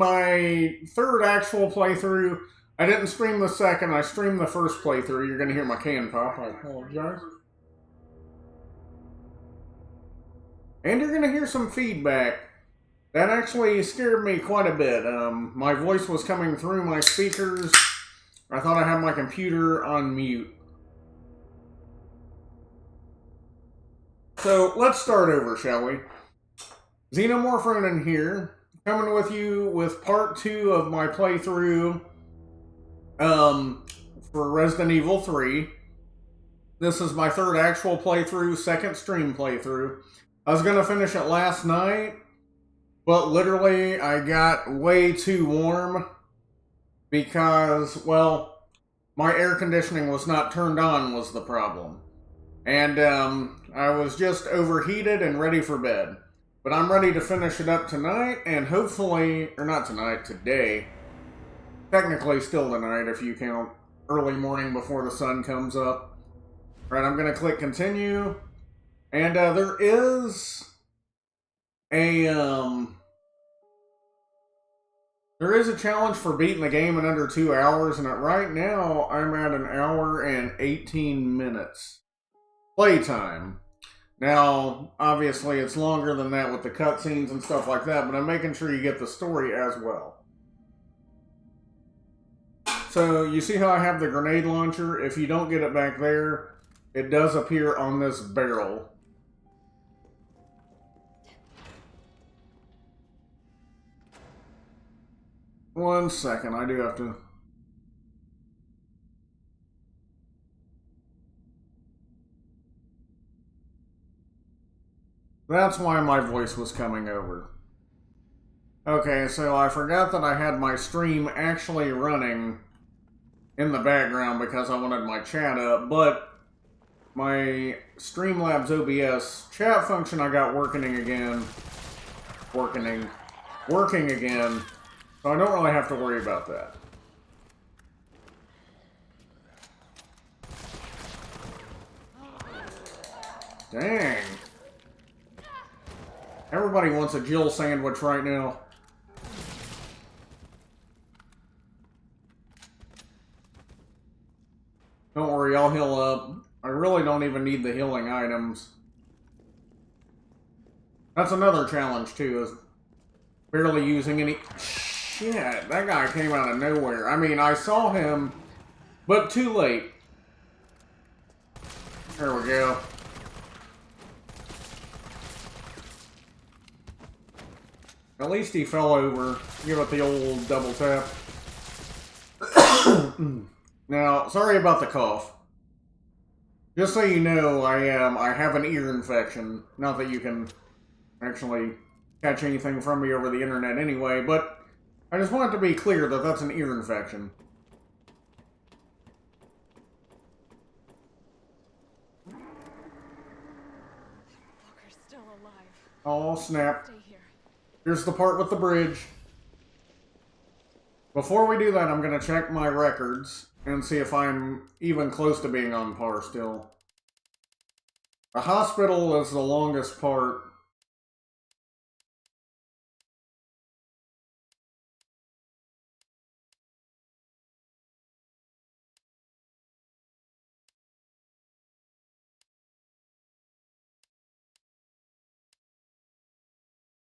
my third actual playthrough. I didn't stream the second, I streamed the first playthrough. You're going to hear my can pop, I apologize. And you're going to hear some feedback. That actually scared me quite a bit. My voice was coming through my speakers. I thought I had my computer on mute. So let's start over, shall we? Xenomorphin here, coming with you with part 2 of my playthrough for Resident Evil 3. This is my third actual playthrough, second stream playthrough. I was going to finish it last night, but literally I got way too warm because, well, my air conditioning was not turned on was the problem. And I was just overheated and ready for bed. But I'm ready to finish it up tonight, and hopefully, or not tonight, today. Technically still tonight if you count early morning before the sun comes up. Alright, I'm going to click continue. And there is a challenge for beating the game in under 2 hours, and right now I'm at 1 hour and 18 minutes playtime. Now, obviously it's longer than that with the cutscenes and stuff like that, but I'm making sure you get the story as well. So, you see how I have the grenade launcher? If you don't get it back there, it does appear on this barrel. One second, I do have to... That's why my voice was coming over. Okay, so I forgot that I had my stream actually running in the background because I wanted my chat up, but my Streamlabs OBS chat function I got working again, so I don't really have to worry about that. Dang. Everybody wants a Jill sandwich right now. Don't worry, I'll heal up. I really don't even need the healing items. That's another challenge, too, is barely using any... Shit, that guy came out of nowhere. I mean, I saw him, but too late. There we go. At least he fell over. Give it the old double tap. Now, sorry about the cough. Just so you know, I have an ear infection. Not that you can actually catch anything from me over the internet anyway, but I just want it to be clear that that's an ear infection. Walker's still alive. Oh, snap. Stay here. Here's the part with the bridge. Before we do that, I'm going to check my records and see if I'm even close to being on par still. The hospital is the longest part.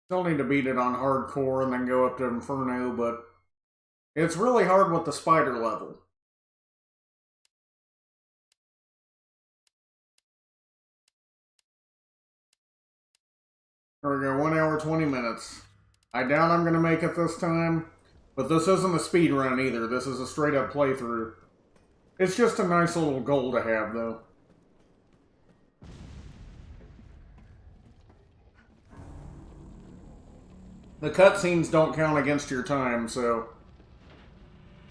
Still need to beat it on hardcore and then go up to Inferno, but it's really hard with the spider level. There we go, 1 hour, 20 minutes. I doubt I'm going to make it this time, but this isn't a speed run either. This is a straight up playthrough. It's just a nice little goal to have, though. The cutscenes don't count against your time, so...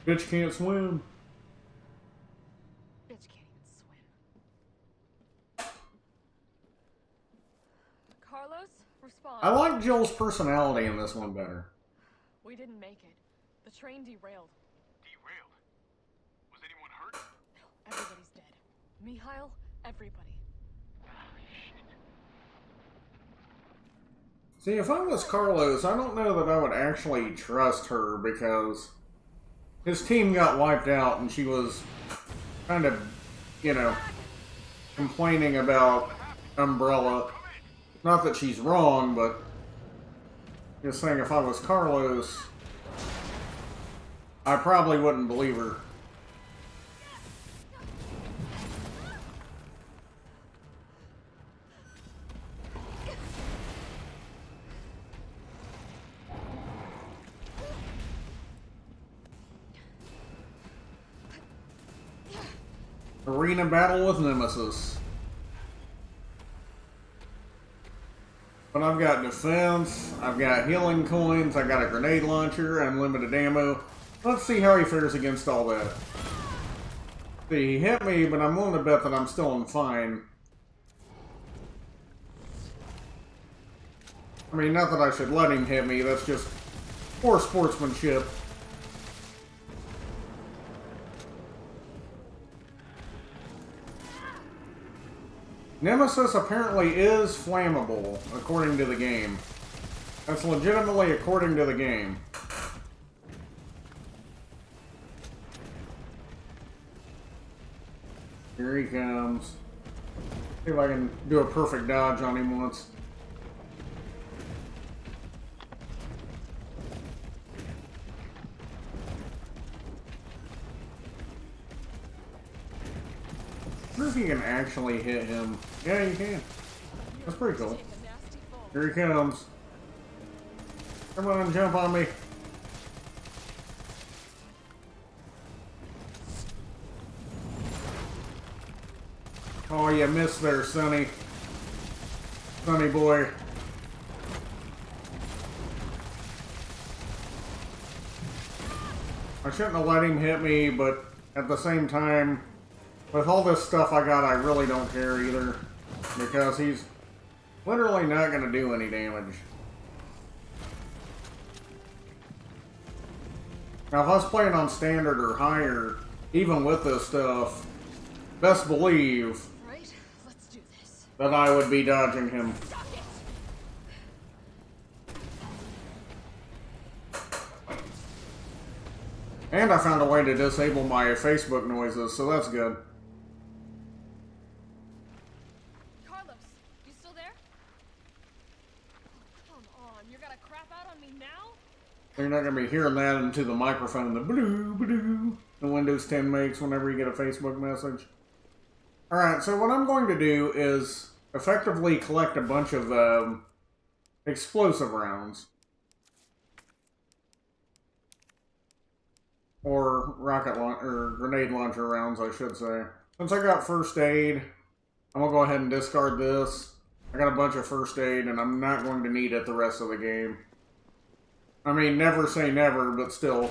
Bitch can't swim. Bitch can't even swim. Carlos, respond. I like Joel's personality in this one better. We didn't make it. The train derailed. Derailed? Was anyone hurt? No, everybody's dead. Mikhail, everybody. Ah, shit. See, if I was Carlos, I don't know that I would actually trust her because his team got wiped out and she was kind of, you know, complaining about Umbrella. Not that she's wrong, but just saying if I was Carlos, I probably wouldn't believe her. Arena battle with Nemesis. But I've got defense, I've got healing coins, I got a grenade launcher, unlimited ammo. Let's see how he fares against all that. See, he hit me, but I'm willing to bet that I'm still fine. I mean, not that I should let him hit me, that's just poor sportsmanship. Nemesis apparently is flammable, according to the game. That's legitimately according to the game. Here he comes. See if I can do a perfect dodge on him once. I wonder if you can actually hit him. Yeah, you can. That's pretty cool. Here he comes. Come on, jump on me. Oh, you missed there, Sonny. Sonny boy. I shouldn't have let him hit me, but at the same time, with all this stuff I got, I really don't care either. Because he's literally not going to do any damage. Now, if I was playing on standard or higher, even with this stuff, best believe Right, let's do this. that I would be dodging him. Stop it. And I found a way to disable my Facebook noises, so that's good. Carlos, you still there? Oh, come on, you're gonna crap out on me now? You're not going to be hearing that into the microphone, the blue the Windows 10 makes whenever you get a Facebook message. Alright, so what I'm going to do is effectively collect a bunch of explosive rounds. Or or grenade launcher rounds, I should say. Since I got first aid, I'm going to go ahead and discard this. I got a bunch of first aid, and I'm not going to need it the rest of the game. I mean, never say never, but still.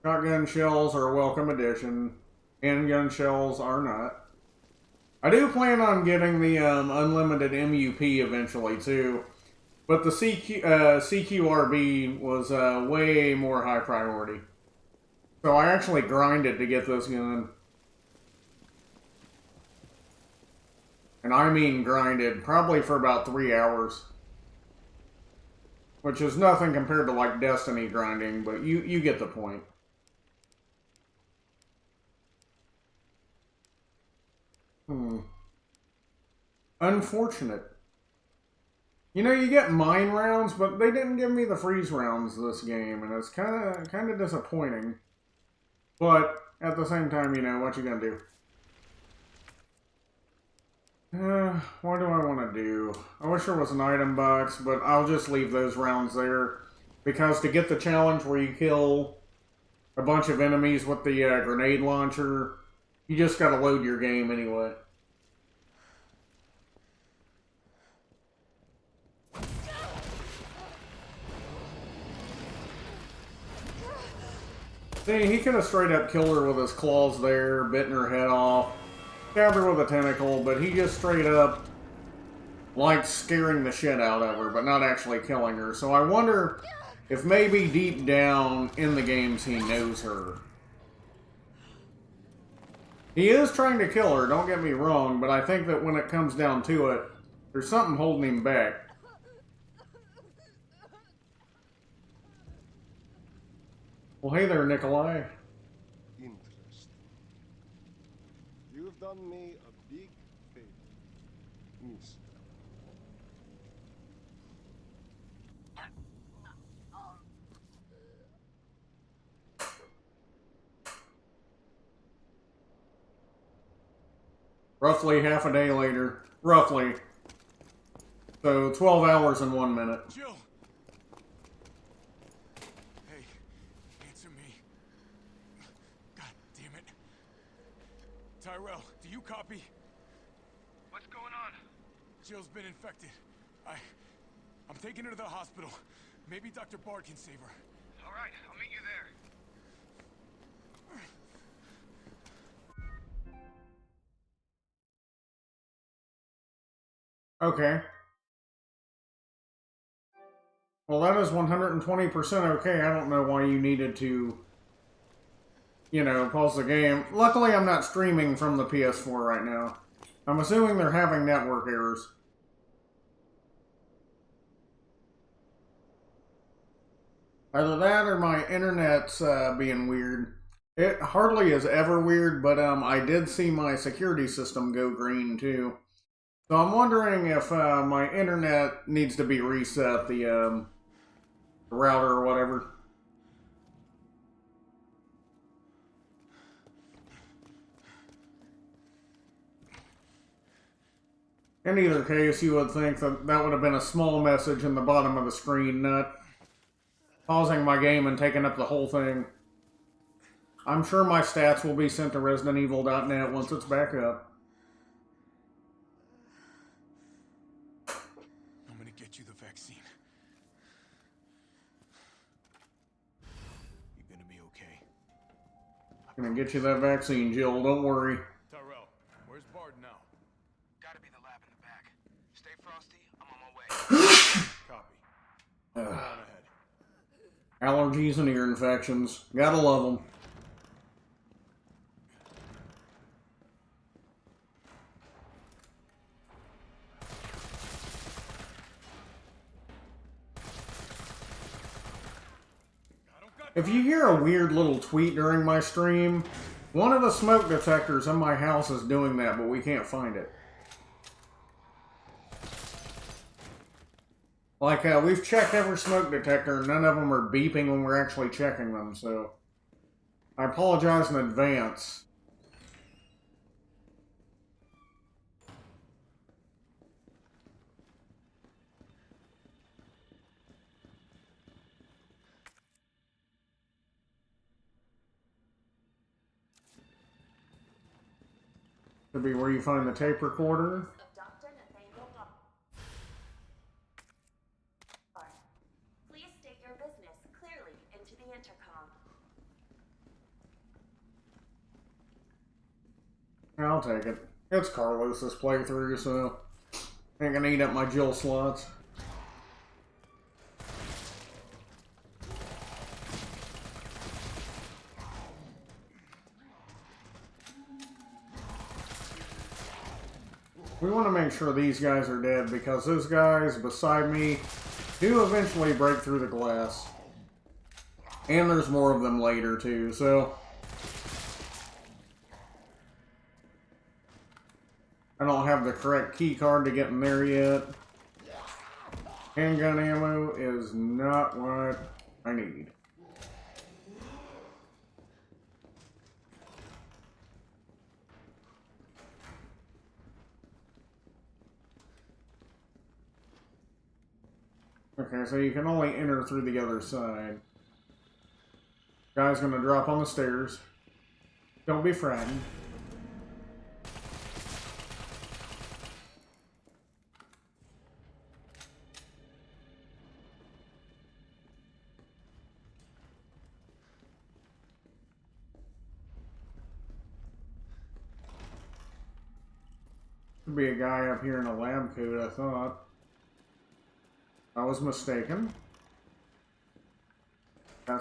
Shotgun shells are a welcome addition. Handgun shells are not. I do plan on getting the unlimited MUP eventually, too. But the CQRB was way more high priority. So I actually grinded to get this gun. And I mean grinded, probably for about 3 hours. Which is nothing compared to, like, Destiny grinding, but you get the point. Unfortunate. You know, you get mine rounds, but they didn't give me the freeze rounds this game, and it's kind of disappointing. But, at the same time, you know, what you gonna do? What do I want to do? I wish there was an item box, but I'll just leave those rounds there. Because to get the challenge where you kill a bunch of enemies with the grenade launcher, you just gotta load your game anyway. See, he could have straight up killed her with his claws there, bitten her head off. Stabbed her with a tentacle, but he just straight up likes scaring the shit out of her, but not actually killing her. So I wonder if maybe deep down in the games he knows her. He is trying to kill her, don't get me wrong, but I think that when it comes down to it, There's something holding him back. Well, hey there, Nikolai. Interesting. You've done me a big favor, mister. Roughly half a day later. Roughly. So, 12 hours and 1 minute. Jill! Hey, answer me. God damn it. Tyrell, do you copy? What's going on? Jill's been infected. I'm taking her to the hospital. Maybe Dr. Bard can save her. All right, I'll meet you there. Okay. Well, that is 120% okay. I don't know why you needed to, you know, pause the game. Luckily, I'm not streaming from the PS4 right now. I'm assuming they're having network errors. Either that or my internet's being weird. It hardly is ever weird, but I did see my security system go green too. So I'm wondering if my internet needs to be reset, the router or whatever. In either case, you would think that that would have been a small message in the bottom of the screen, not pausing my game and taking up the whole thing. I'm sure my stats will be sent to ResidentEvil.net once it's back up. I'm gonna get you the vaccine. You're gonna be okay. Gonna get you that vaccine, Jill. Don't worry. Tyrell, where's Bard now? Gotta be the lab in the back. Stay frosty, I'm on my way. Copy. Go on ahead. Allergies and ear infections. Gotta love them. If you hear a weird little tweet during my stream, one of the smoke detectors in my house is doing that, but we can't find it. Like, we've checked every smoke detector, and none of them are beeping when we're actually checking them, so I apologize in advance. Could be where you find the tape recorder. Please state your business clearly into the intercom. I'll take it. It's Carlos's playthrough, so ain't gonna eat up my Jill slots. We want to make sure these guys are dead because those guys beside me do eventually break through the glass. And there's more of them later too, so I don't have the correct key card to get in there yet. Handgun ammo is not what I need. Okay, so you can only enter through the other side. Guy's gonna drop on the stairs. Don't be frightened. Could be a guy up here in a lab coat, I thought. I was mistaken.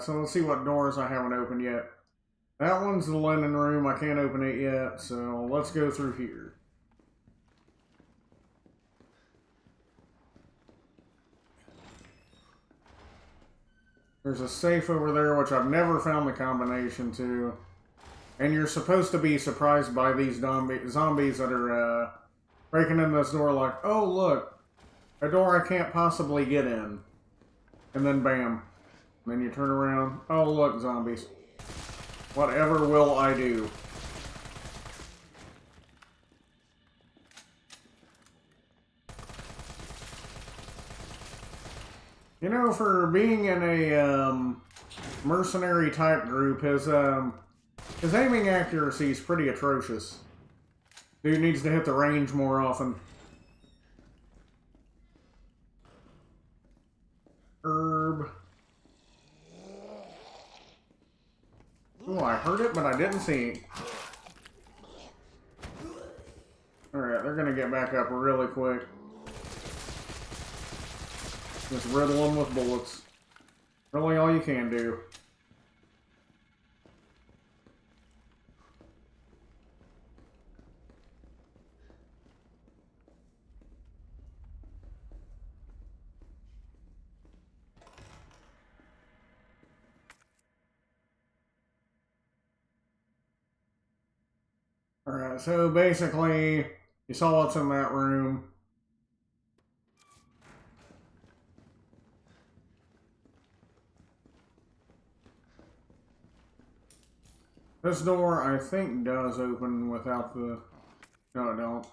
So let's see what doors I haven't opened yet. That one's the linen room. I can't open it yet, so let's go through here. There's a safe over there, which I've never found the combination to. And you're supposed to be surprised by these zombies that are breaking in this door like, oh, look, a door I can't possibly get in. And then bam. And then you turn around, oh, look, zombies. Whatever will I do? You know, for being in a mercenary type group, his aiming accuracy is pretty atrocious. Dude needs to hit the range more often. Herb. Oh, I heard it, but I didn't see it. Alright, they're gonna get back up really quick. Just riddle them with bullets. Really all you can do. Alright, so basically, you saw what's in that room. This door, I think, does open without the... No, it don't.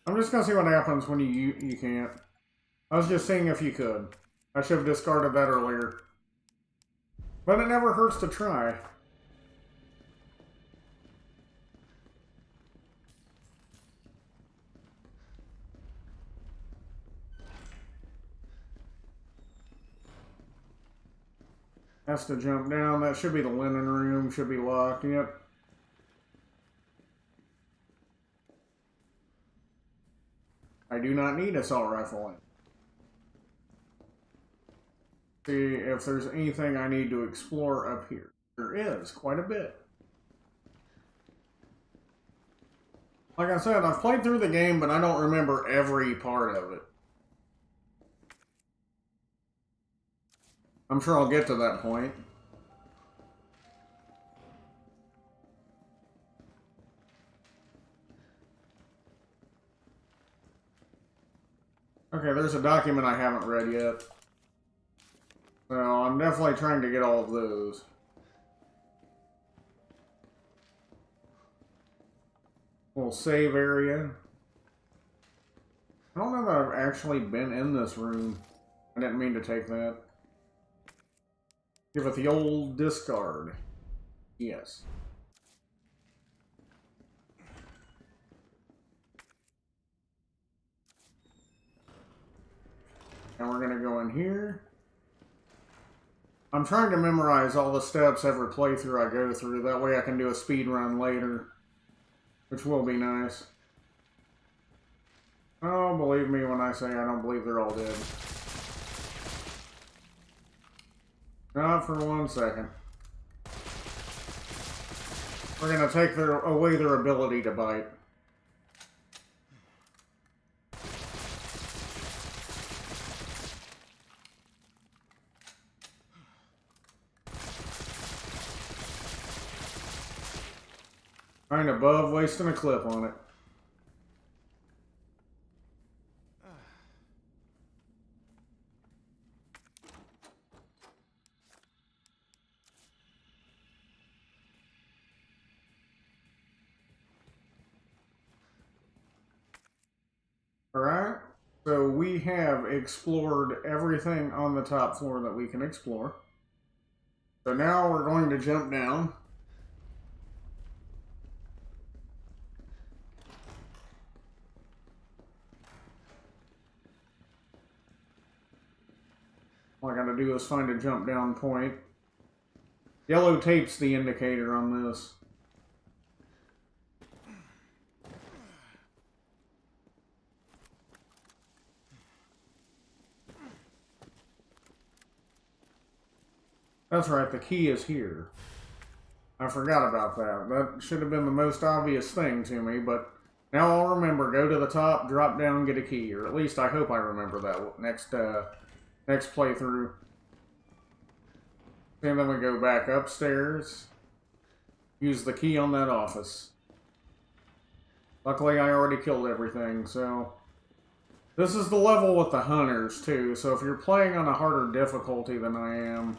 I'm just gonna see what happens when you can't. I was just seeing if you could. I should have discarded that earlier. But it never hurts to try. Has to jump down. That should be the linen room. Should be locked. Yep. I do not need assault rifle. See if there's anything I need to explore up here. There is quite a bit. Like I said, I've played through the game, but I don't remember every part of it. I'm sure I'll get to that point. Okay, there's a document I haven't read yet. So I'm definitely trying to get all of those. Little save area. I don't know that I've actually been in this room. I didn't mean to take that. Give it the old discard. Yes. And we're going to go in here. I'm trying to memorize all the steps every playthrough I go through. That way I can do a speed run later. Which will be nice. Oh, believe me when I say I don't believe they're all dead. Not for 1 second. We're going to take away their ability to bite. Kind of above wasting a clip on it. Alright, so we have explored everything on the top floor that we can explore. So now we're going to jump down. All I gotta do is find a jump down point. Yellow tape's the indicator on this. That's right, the key is here. I forgot about that. That should have been the most obvious thing to me, but Now I'll remember, go to the top, drop down, get a key. Or at least I hope I remember that next playthrough. And then we go back upstairs. Use the key on that office. Luckily I already killed everything, so... This is the level with the hunters, too, so if you're playing on a harder difficulty than I am...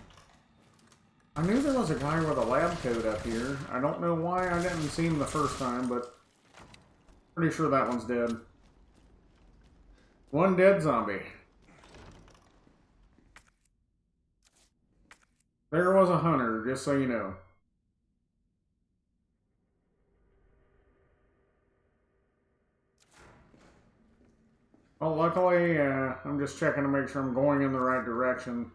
I knew there was a guy with a lab coat up here. I don't know why I didn't see him the first time, but... Pretty sure that one's dead. One dead zombie. There was a hunter, just so you know. Well, luckily, I'm just checking to make sure I'm going in the right direction.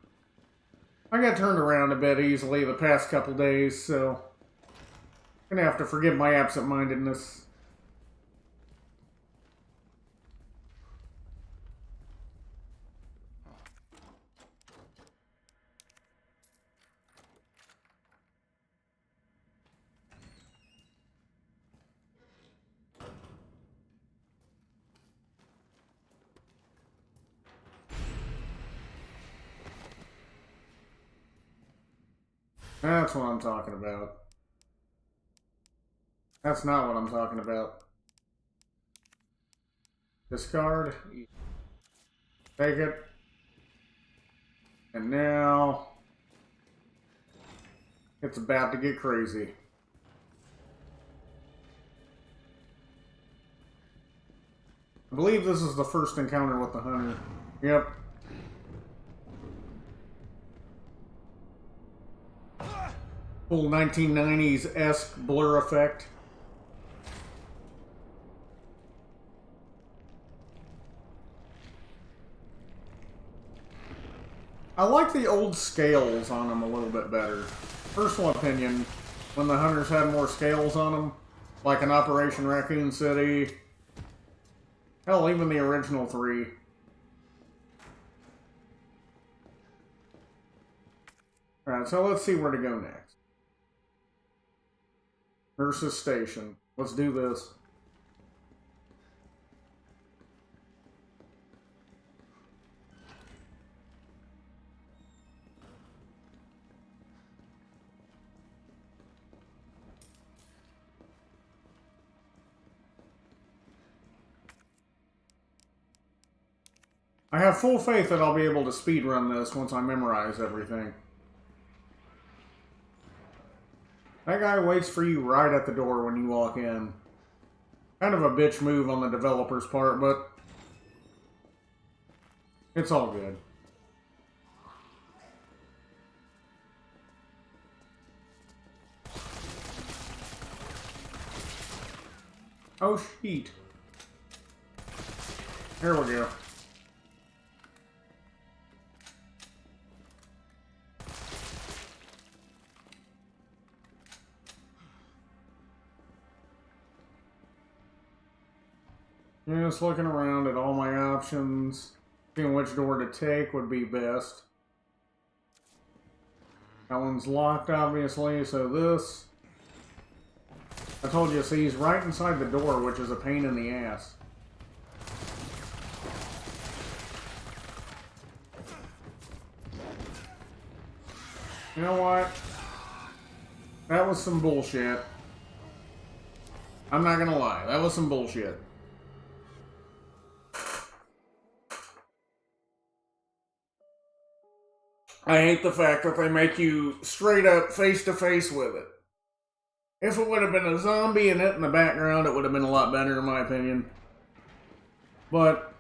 I got turned around a bit easily the past couple days, so... I'm gonna have to forgive my absent-mindedness. That's what I'm talking about. That's not what I'm talking about. Discard. Take it. And now... it's about to get crazy. I believe this is the first encounter with the hunter. Yep. Full 1990s-esque blur effect. I like the old scales on them a little bit better. Personal opinion, when the hunters had more scales on them, like in Operation Raccoon City, hell, even the original 3. Alright, so let's see where to go next. Nurse's Station. Let's do this. I have full faith that I'll be able to speedrun this once I memorize everything. That guy waits for you right at the door when you walk in. Kind of a bitch move on the developer's part, but it's all good. Oh, shit. Here we go. Just looking around at all my options, seeing which door to take would be best. That one's locked, obviously, so this... I told you, see, he's right inside the door, which is a pain in the ass. You know what? That was some bullshit. I'm not gonna lie, that was some bullshit. I hate the fact that they make you straight up face to face with it. If it would have been a zombie and it in the background, it would have been a lot better in my opinion. But,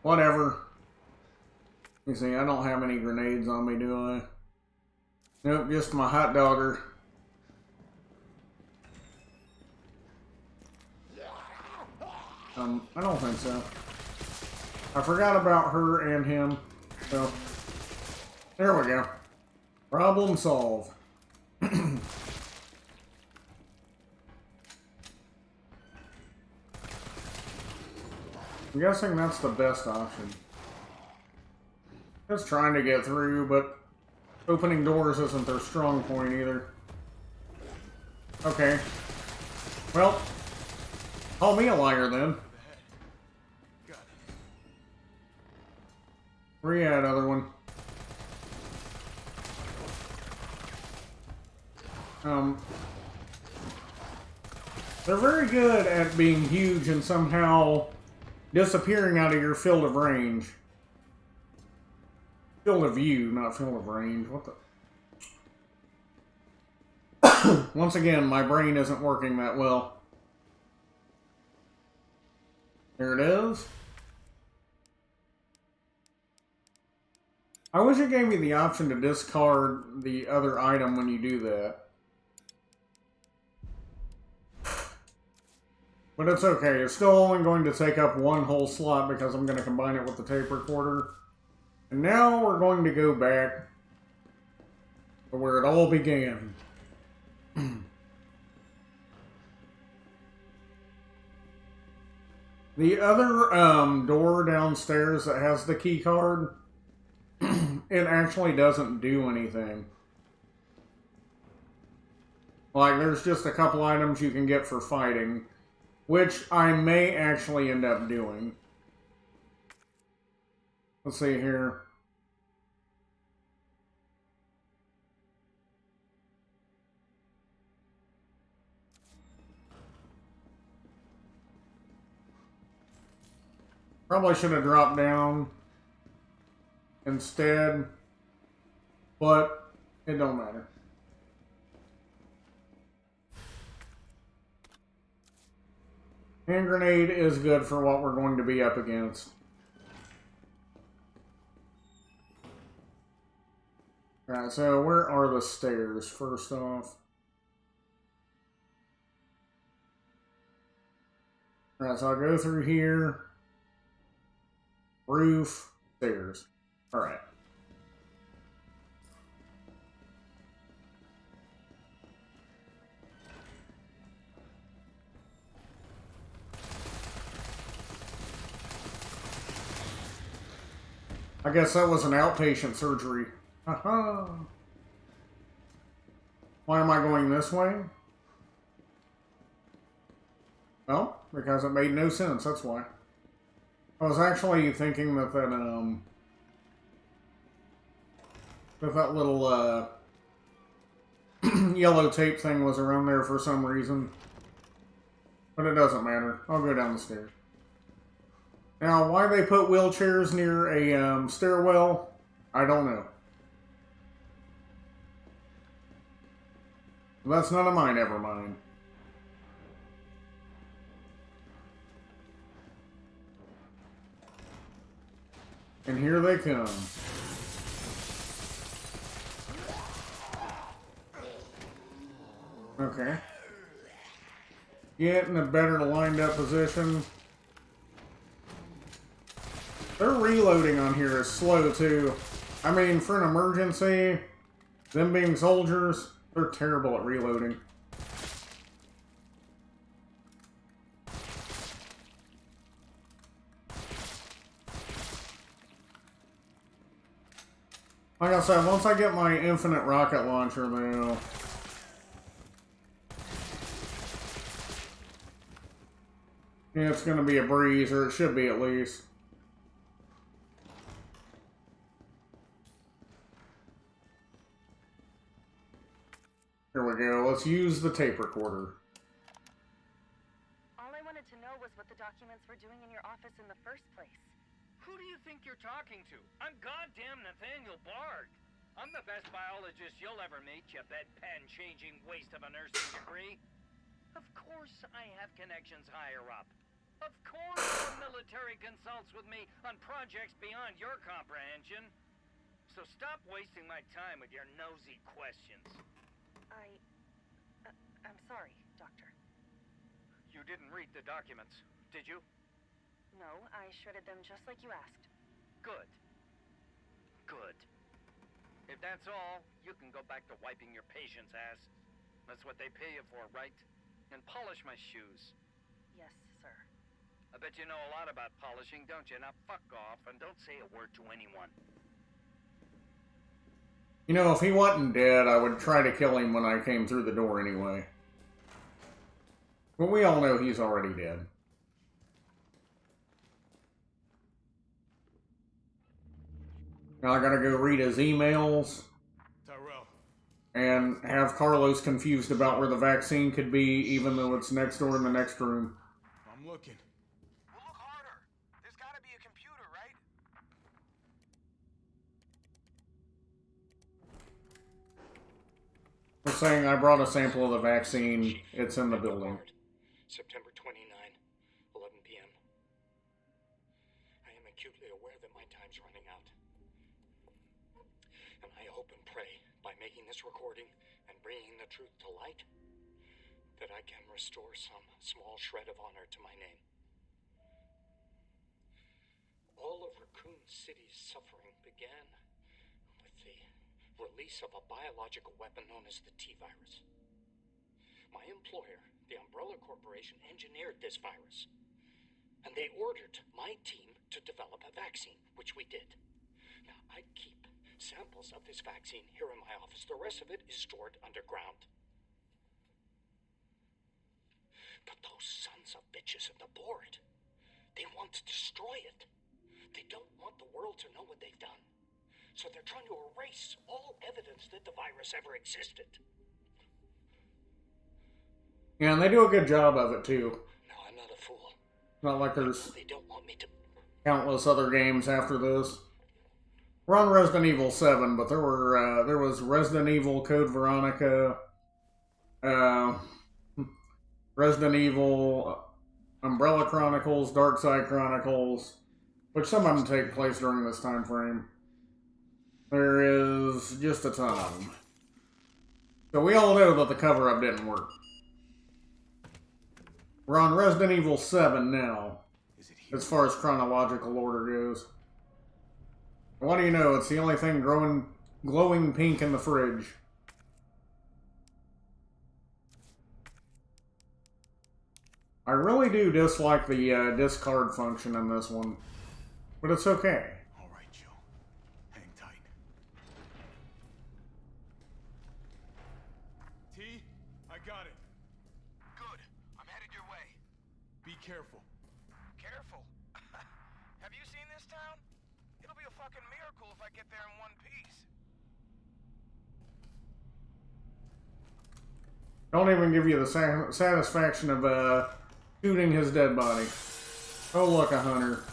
whatever. You see, I don't have any grenades on me, do I? Nope, just my hot dogger. I don't think so. I forgot about her and him. So, there we go. Problem solved. I'm guessing that's the best option. Just trying to get through, but opening doors isn't their strong point either. Okay. Well, Call me a liar then. The head. Got it. Where you at, other one? They're very good at being huge and somehow disappearing out of your field of range. Field of view, not field of range. What the? Once again, my brain isn't working that well. There it is. I wish it gave me the option to discard the other item when you do that. But it's okay. It's still only going to take up one whole slot because I'm going to combine it with the tape recorder. And now we're going to go back to where it all began. The other door downstairs that has the key card, it actually doesn't do anything. Like, there's just a couple items you can get for fighting, which I may actually end up doing. Let's see here. Probably should have dropped down instead, but it don't matter. Hand grenade is good for what we're going to be up against. Alright, so where are the stairs, first off? Alright, so I'll go through here. Roof, stairs. Alright. I guess that was an outpatient surgery. Haha. Why am I going this way? Well, because it made no sense, that's why. I was actually thinking that that little yellow tape thing was around there for some reason. But it doesn't matter. I'll go down the stairs. Now, why they put wheelchairs near a stairwell, I don't know. That's none of mine, ever mind. And here they come. Okay. Get in a better lined up position. Their reloading on here is slow too. I mean, for an emergency, them being soldiers, they're terrible at reloading. Like I said, once I get my infinite rocket launcher, though, yeah, it's going to be a breeze, or it should be at least. Here we go. Let's use the tape recorder. All I wanted to know was what the documents were doing in your office in the first place. Who do you think you're talking to? I'm goddamn Nathaniel Bard. I'm the best biologist you'll ever meet, you bedpan-changing waste of a nursing degree. Of course I have connections higher up. Of course the military consults with me on projects beyond your comprehension. So stop wasting my time with your nosy questions. I'm sorry, Doctor. You didn't read the documents, did you? No, I shredded them just like you asked. Good. Good. If that's all, you can go back to wiping your patient's ass. That's what they pay you for, right? And polish my shoes. Yes, sir. I bet you know a lot about polishing, don't you? Now fuck off and don't say a word to anyone. You know, if he wasn't dead, I would try to kill him when I came through the door anyway. But we all know he's already dead. Now I gotta go read his emails Tyrell, and have Carlos confused about where the vaccine could be, even though it's next door in the next room. I'm looking. Well, look harder. There's gotta be a computer, right? They're saying I brought a sample of the vaccine. It's in the building. September 29, 11 p.m. I am acutely aware that my time's running out. And I hope and pray, by making this recording and bringing the truth to light, that I can restore some small shred of honor to my name. All of Raccoon City's suffering began with the release of a biological weapon known as the T-virus. My employer, the Umbrella Corporation, engineered this virus, and they ordered my team to develop a vaccine, which we did. Now, I keep samples of this vaccine here in my office. The rest of it is stored underground. But those sons of bitches at the board, they want to destroy it. They don't want the world to know what they've done. So they're trying to erase all evidence that the virus ever existed. Yeah, and they do a good job of it, too. No, I'm not a fool. Not like there's They don't want me to... countless other games after this. We're on Resident Evil 7, but there was Resident Evil Code Veronica, Resident Evil Umbrella Chronicles, Dark Side Chronicles, which some of them take place during this time frame. There is just a ton of them. So we all know that the cover-up didn't work. We're on Resident Evil 7 now, as far as chronological order goes. What do you know? It's the only thing glowing pink in the fridge. I really do dislike the discard function in this one, but it's okay. All right, Joe. Hang tight. T, I got it. Good. I'm headed your way. Be careful. Careful. Have you seen this town? It'll be a fucking miracle if I get there in one piece. Don't even give you the satisfaction of shooting his dead body. Oh, look, a hunter.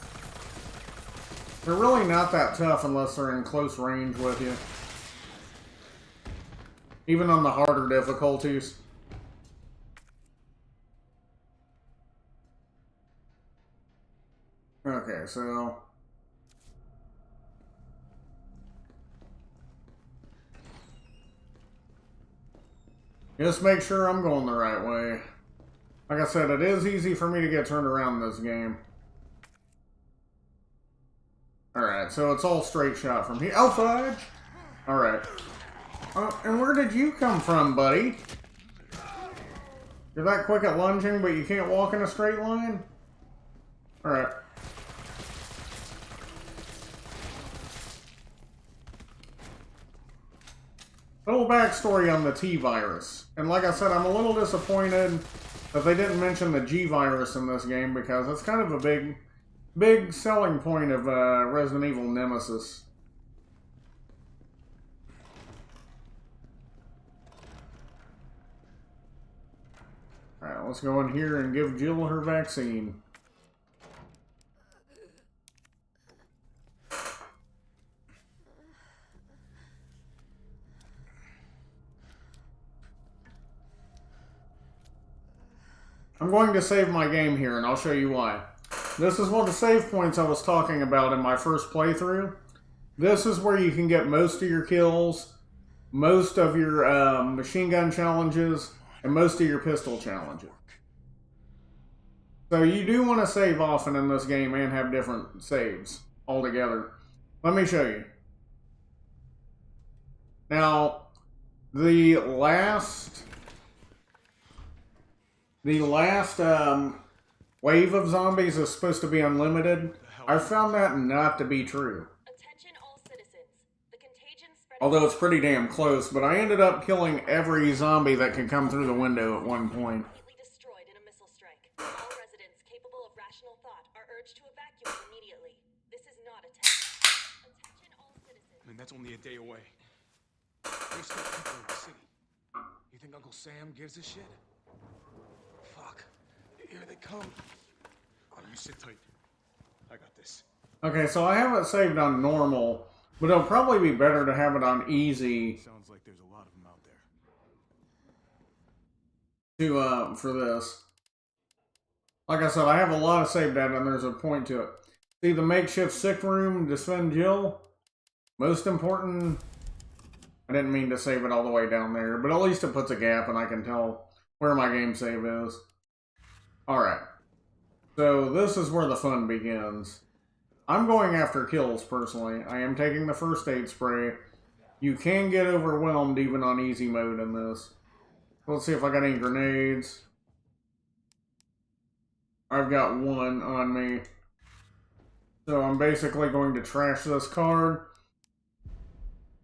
They're really not that tough unless they're in close range with you. Even on the harder difficulties. Okay, so... just make sure I'm going the right way. Like I said, it is easy for me to get turned around in this game. Alright, so it's all straight shot from here. Oh, fudge! Alright. And where did you come from, buddy? You're that quick at lunging, but you can't walk in a straight line? Alright. Little backstory on the T-virus. And like I said, I'm a little disappointed that they didn't mention the G-virus in this game, because it's kind of a big selling point of Resident Evil Nemesis. Alright, let's go in here and give Jill her vaccine. I'm going to save my game here, and I'll show you why. This is one of the save points I was talking about in my first playthrough. This is where you can get most of your kills, most of your machine gun challenges, and most of your pistol challenges. So you do want to save often in this game and have different saves altogether. Let me show you. Now, the last wave of zombies is supposed to be unlimited. I found that not to be true. Attention all citizens. The contagion spread. Although it's pretty damn close, but I ended up killing every zombie that could come through the window at one point. Completely destroyed in a missile strike. All residents capable of rational thought are urged to evacuate immediately. This is not a test. Attention all citizens. that's only a day away. There's still people in the city. You think Uncle Sam gives a shit? Fuck. Here they come. Oh, you sit tight. I got this. Okay, so I have it saved on normal, but it'll probably be better to have it on easy. Sounds like there's a lot of them out there. For this. Like I said, I have a lot of save data, and there's a point to it. See the makeshift sick room to defend Jill? Most important... I didn't mean to save it all the way down there, but at least it puts a gap, and I can tell where my game save is. Alright. So, this is where the fun begins. I'm going after kills, personally. I am taking the first aid spray. You can get overwhelmed even on easy mode in this. Let's see if I got any grenades. I've got one on me. So I'm basically going to trash this card.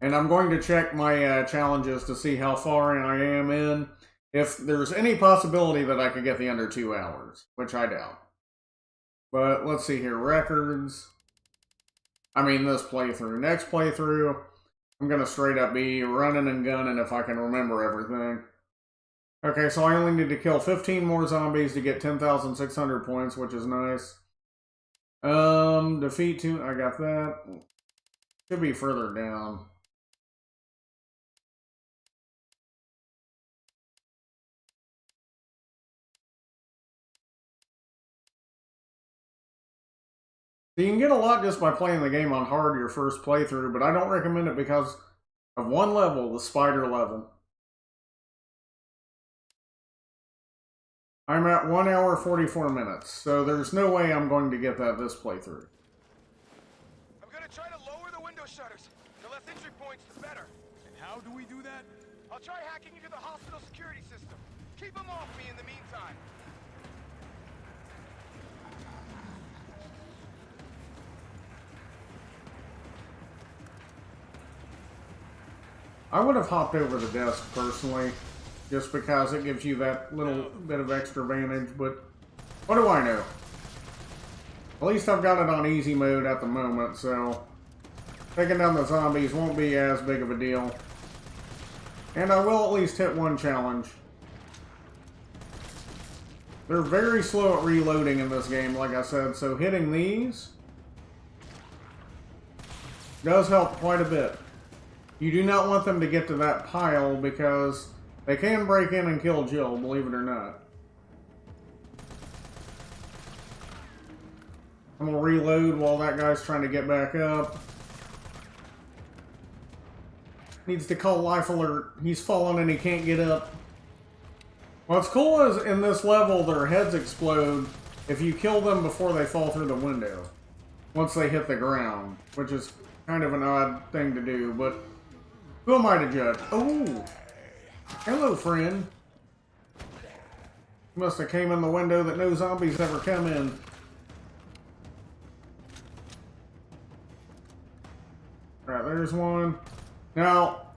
And I'm going to check my challenges to see how far I am in. If there's any possibility that I could get the under 2 hours, which I doubt. But let's see here. Records. I mean this playthrough. Next playthrough, I'm going to straight up be running and gunning if I can remember everything. Okay, so I only need to kill 15 more zombies to get 10,600 points, which is nice. Defeat 2, I got that. Should be further down. So you can get a lot just by playing the game on hard your first playthrough, but I don't recommend it because of one level, the spider level. I'm at 1 hour 44 minutes, so there's no way I'm going to get that this playthrough. I'm gonna try to lower the window shutters. The less entry points, the better. And how do we do that? I'll try hacking into the hospital security system. Keep them off me in the meantime. I would have hopped over the desk personally, just because it gives you that little bit of extra advantage, but what do I know? At least I've got it on easy mode at the moment, so taking down the zombies won't be as big of a deal. And I will at least hit one challenge. They're very slow at reloading in this game, like I said, so hitting these does help quite a bit. You do not want them to get to that pile because they can break in and kill Jill, believe it or not. I'm gonna reload while that guy's trying to get back up. Needs to call life alert. He's fallen and he can't get up. What's cool is in this level their heads explode if you kill them before they fall through the window. Once they hit the ground, which is kind of an odd thing to do, but who am I to judge? Oh! Hello, friend. You must have came in the window that no zombies ever come in. Alright, there's one. Now,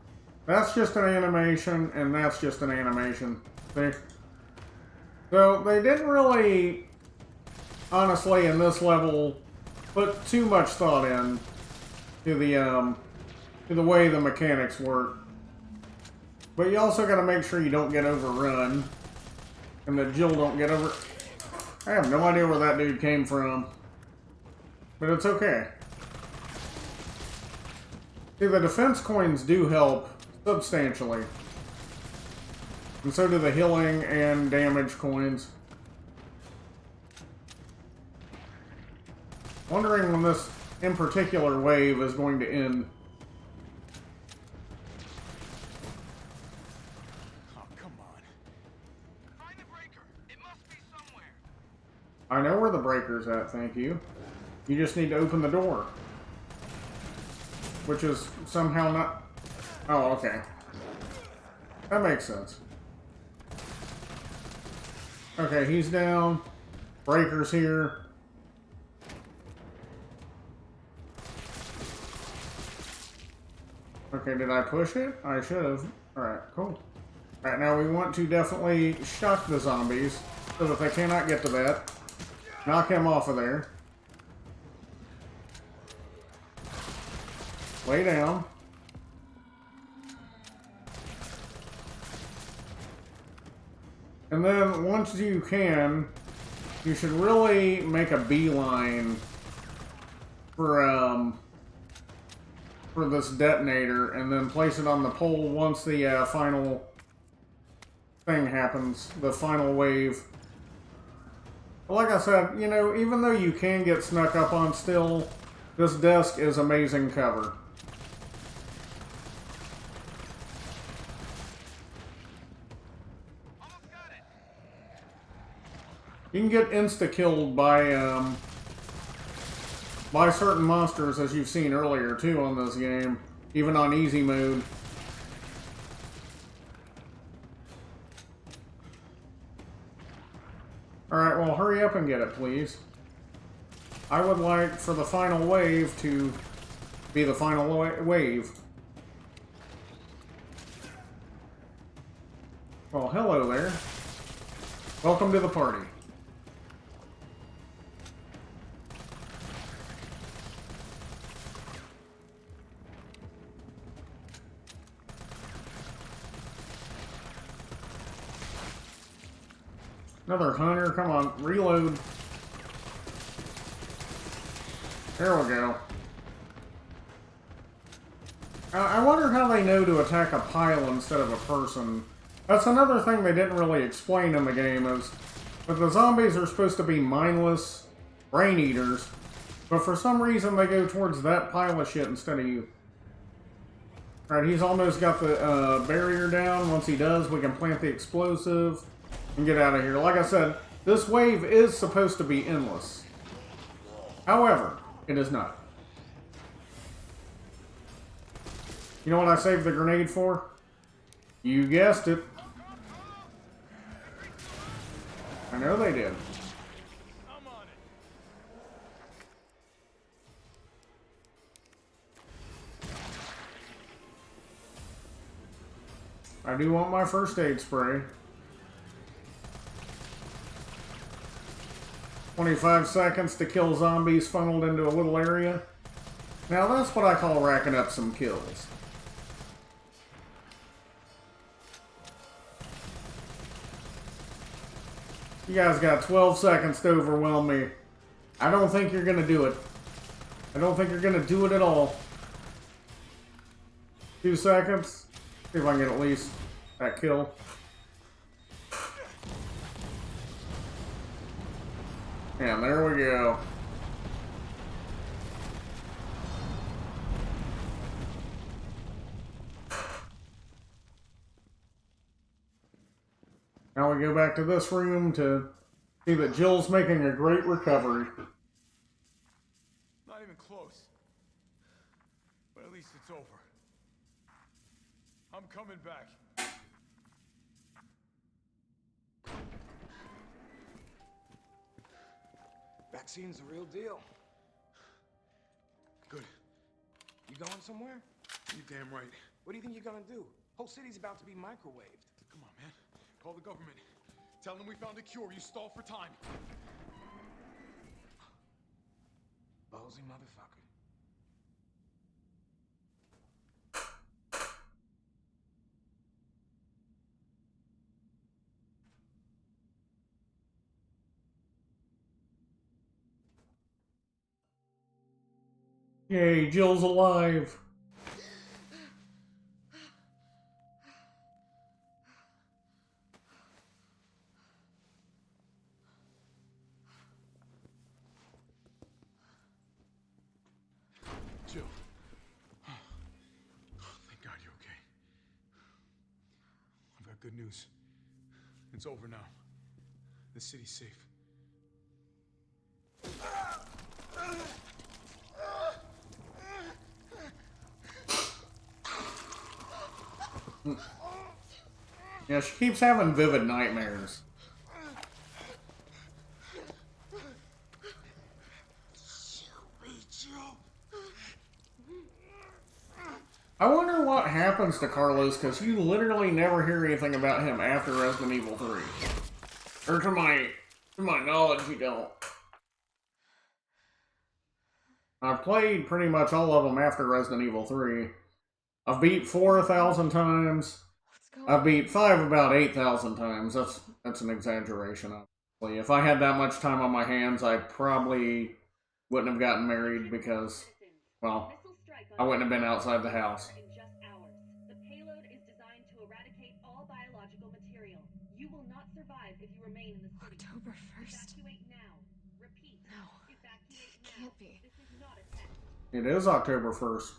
that's just an animation, and that's just an animation. See? So, they didn't really, honestly, in this level, put too much thought in to the way the mechanics work. But you also gotta make sure you don't get overrun. And that Jill don't get over... I have no idea where that dude came from. But it's okay. See, the defense coins do help substantially. And so do the healing and damage coins. Wondering when this, in particular, wave is going to end. I know where the breaker's at, thank you. You just need to open the door. Which is somehow not... Oh, okay. That makes sense. Okay, he's down. Breaker's here. Okay, did I push it? I should have. Alright, cool. Alright, now we want to definitely shock the zombies so that they cannot get to that. Knock him off of there. Lay down. And then once you can, you should really make a beeline for this detonator, and then place it on the pole once the final thing happens, the final wave. But like I said, you know, even though you can get snuck up on still, this desk is amazing cover. You can get insta-killed by certain monsters, as you've seen earlier, too, on this game. Even on easy mode. Alright, well, hurry up and get it, please. I would like for the final wave to be the final wave. Well, hello there. Welcome to the party. Another hunter, come on, reload. There we go. I wonder how they know to attack a pile instead of a person. That's another thing they didn't really explain in the game, is that the zombies are supposed to be mindless brain eaters, but for some reason they go towards that pile of shit instead of you. Alright, he's almost got the barrier down. Once he does, we can plant the explosive and get out of here. Like I said, this wave is supposed to be endless. However, it is not. You know what I saved the grenade for? You guessed it. I know they did. I'm on it. I do want my first aid spray. 25 seconds to kill zombies funneled into a little area. Now that's what I call racking up some kills. You guys got 12 seconds to overwhelm me. I don't think you're gonna do it. I don't think you're gonna do it at all. 2 seconds. See if I can get at least that kill. And there we go. Now we go back to this room to see that Jill's making a great recovery. Not even close. But at least it's over. I'm coming back. Vaccine's the real deal. Good. You going somewhere? You damn right. What do you think you're gonna do? Whole city's about to be microwaved. Come on, man. Call the government. Tell them we found a cure. You stall for time. Ballsy motherfucker. Yay, Jill's alive. Jill. Oh, thank God you're okay. I've got good news. It's over now. The city's safe. Yeah, she keeps having vivid nightmares. I wonder what happens to Carlos, because you literally never hear anything about him after Resident Evil 3. Or to my knowledge, you don't. I've played pretty much all of them after Resident Evil 3. I've beat 4 1,000 times. I've beat 5 about 8,000 times. That's an exaggeration, obviously. If I had that much time on my hands, I probably wouldn't have gotten married because, well, I wouldn't have been outside the house. The payload is designed to eradicate all biological material. You will not survive if you remain in the city. October 1st. Evacuate now. Repeat. No. Evacuate now. Can't be. This is not a test. It is October 1st.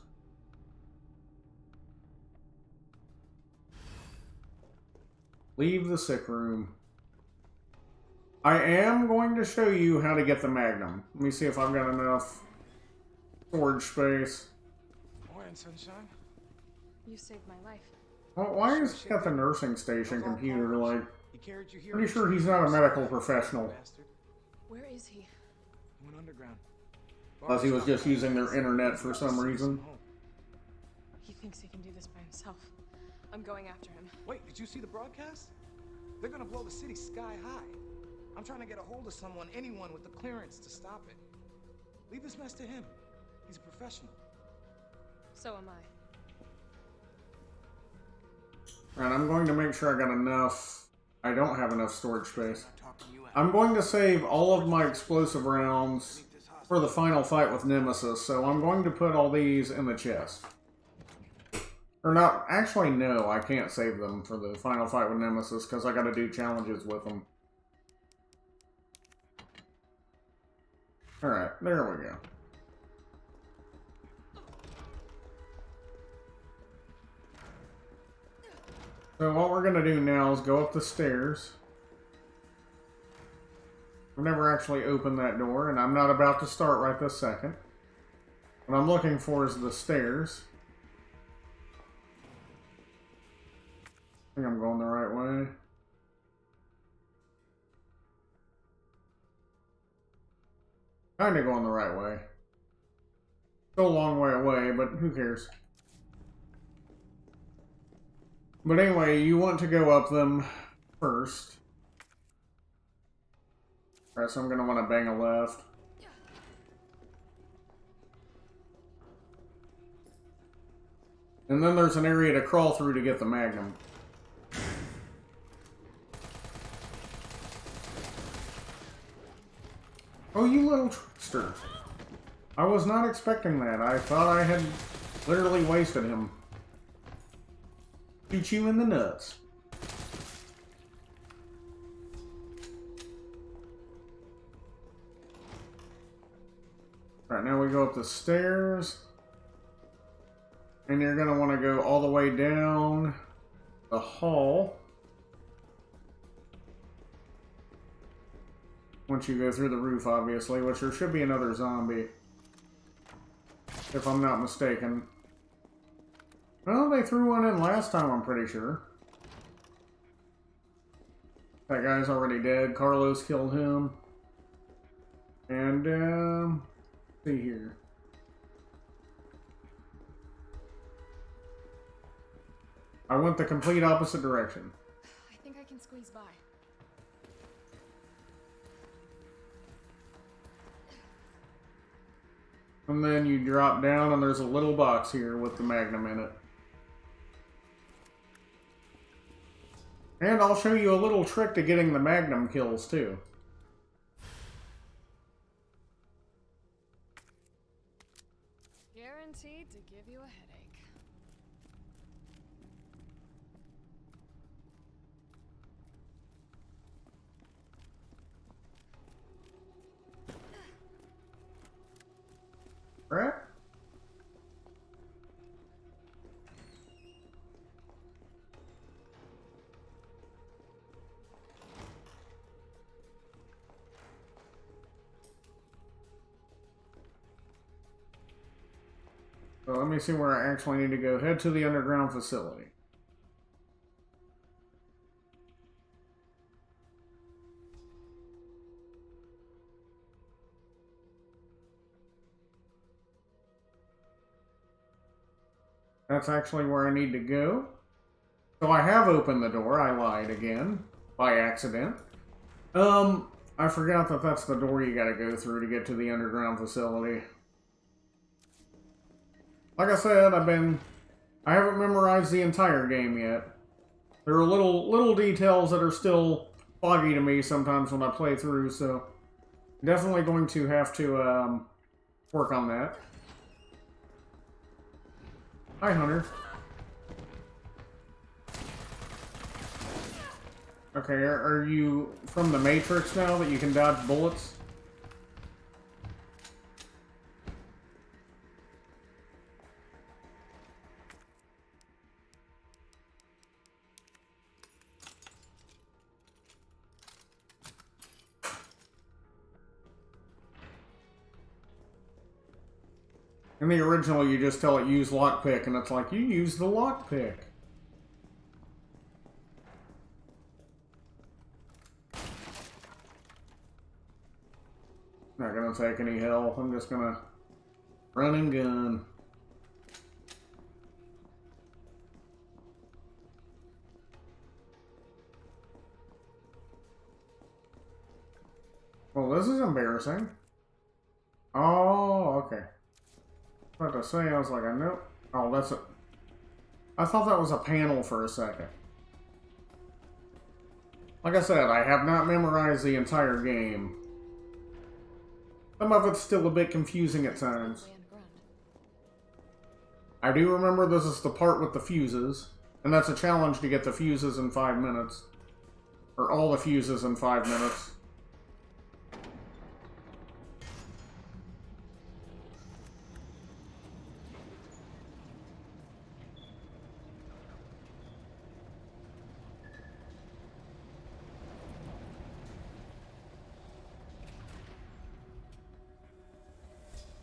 Leave the sick room. I am going to show you how to get the Magnum. Let me see if I've got enough storage space. Morning, sunshine. You saved my life. Well, why is he at the nursing station computer? Like, He carried you here. pretty sure he's not a medical professional. Bastard. Where is he? He went underground. Unless he was just using their internet for some reason. He thinks he can do this by himself. I'm going after him. Wait, did you see the broadcast? They're gonna blow the city sky high. I'm trying to get a hold of someone, anyone with the clearance to stop it. Leave this mess to him. He's a professional. So am I. And I'm going to make sure I got enough. I don't have enough storage space. I'm going to save all of my explosive rounds for the final fight with Nemesis, so I'm going to put all these in the chest. Or not, actually no, I can't save them for the final fight with Nemesis because I gotta do challenges with them. Alright, there we go. So what we're gonna do now is go up the stairs. I've never actually opened that door, and I'm not about to start right this second. What I'm looking for is the stairs. I think I'm going the right way. Kinda going the right way. Still a long way away, but who cares? But anyway, you want to go up them first. Alright, so I'm gonna want to bang a left. And then there's an area to crawl through to get the Magnum. Oh, you little trickster. I was not expecting that. I thought I had literally wasted him. Shoot you in the nuts. Alright, now we go up the stairs. And you're going to want to go all the way down the hall. Once you go through the roof, obviously, which there should be another zombie. If I'm not mistaken. Well, they threw one in last time, I'm pretty sure. That guy's already dead. Carlos killed him. And, let's see here. I went the complete opposite direction. I think I can squeeze by. And then you drop down and there's a little box here with the Magnum in it. And I'll show you a little trick to getting the Magnum kills too. Guaranteed to give you a headache. Right? So let me see where I actually need to go. Head to the underground facility. That's actually where I need to go. So I have opened the door. I lied again. By accident. I forgot that that's the door you gotta go through to get to the underground facility. like I said, I haven't memorized the entire game yet. There are little details that are still foggy to me sometimes when I play through, so definitely going to have to work on that. Hi, Hunter. Okay, are you from the Matrix now that you can dodge bullets? In the original, you just tell it use lockpick, and it's like, you use the lockpick. Not gonna take any health, I'm just gonna run and gun. Well, this is embarrassing. Oh, okay. About to say, I was like, I know. Oh, that's a. I thought that was a panel for a second. Like I said, I have not memorized the entire game. Some of it's still a bit confusing at times. I do remember this is the part with the fuses, and that's a challenge to get the fuses in 5 minutes. Or all the fuses in 5 minutes.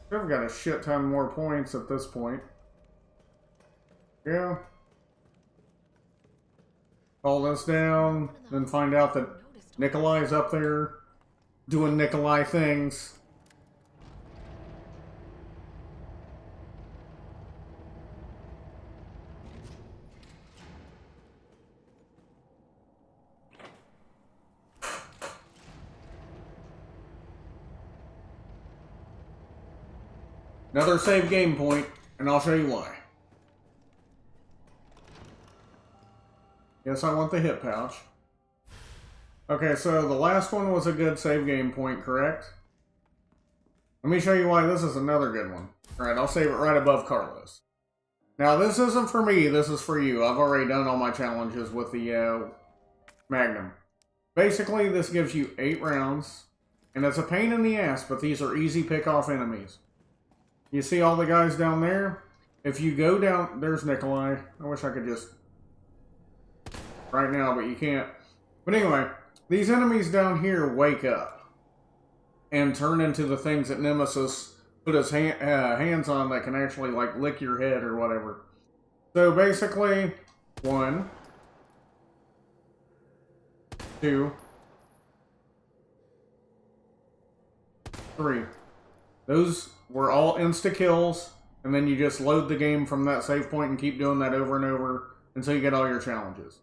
I've got a shit ton more points at this point. Yeah. All this down, then find out that Nikolai's up there doing Nikolai things. Another save game point, and I'll show you why. Yes, I want the hip pouch. Okay, so the last one was a good save game point, correct? Let me show you why this is another good one. Alright, I'll save it right above Carlos. Now, this isn't for me, this is for you. I've already done all my challenges with the Magnum. Basically, this gives you 8 rounds, and it's a pain in the ass, but these are easy pick-off enemies. You see all the guys down there? If you go down... There's Nikolai. I wish I could just... right now, but you can't. But anyway, these enemies down here wake up and turn into the things that Nemesis put his hands on that can actually, like, lick your head or whatever. So basically, 1, 2, 3. Those were all insta-kills, and then you just load the game from that save point and keep doing that over and over until you get all your challenges.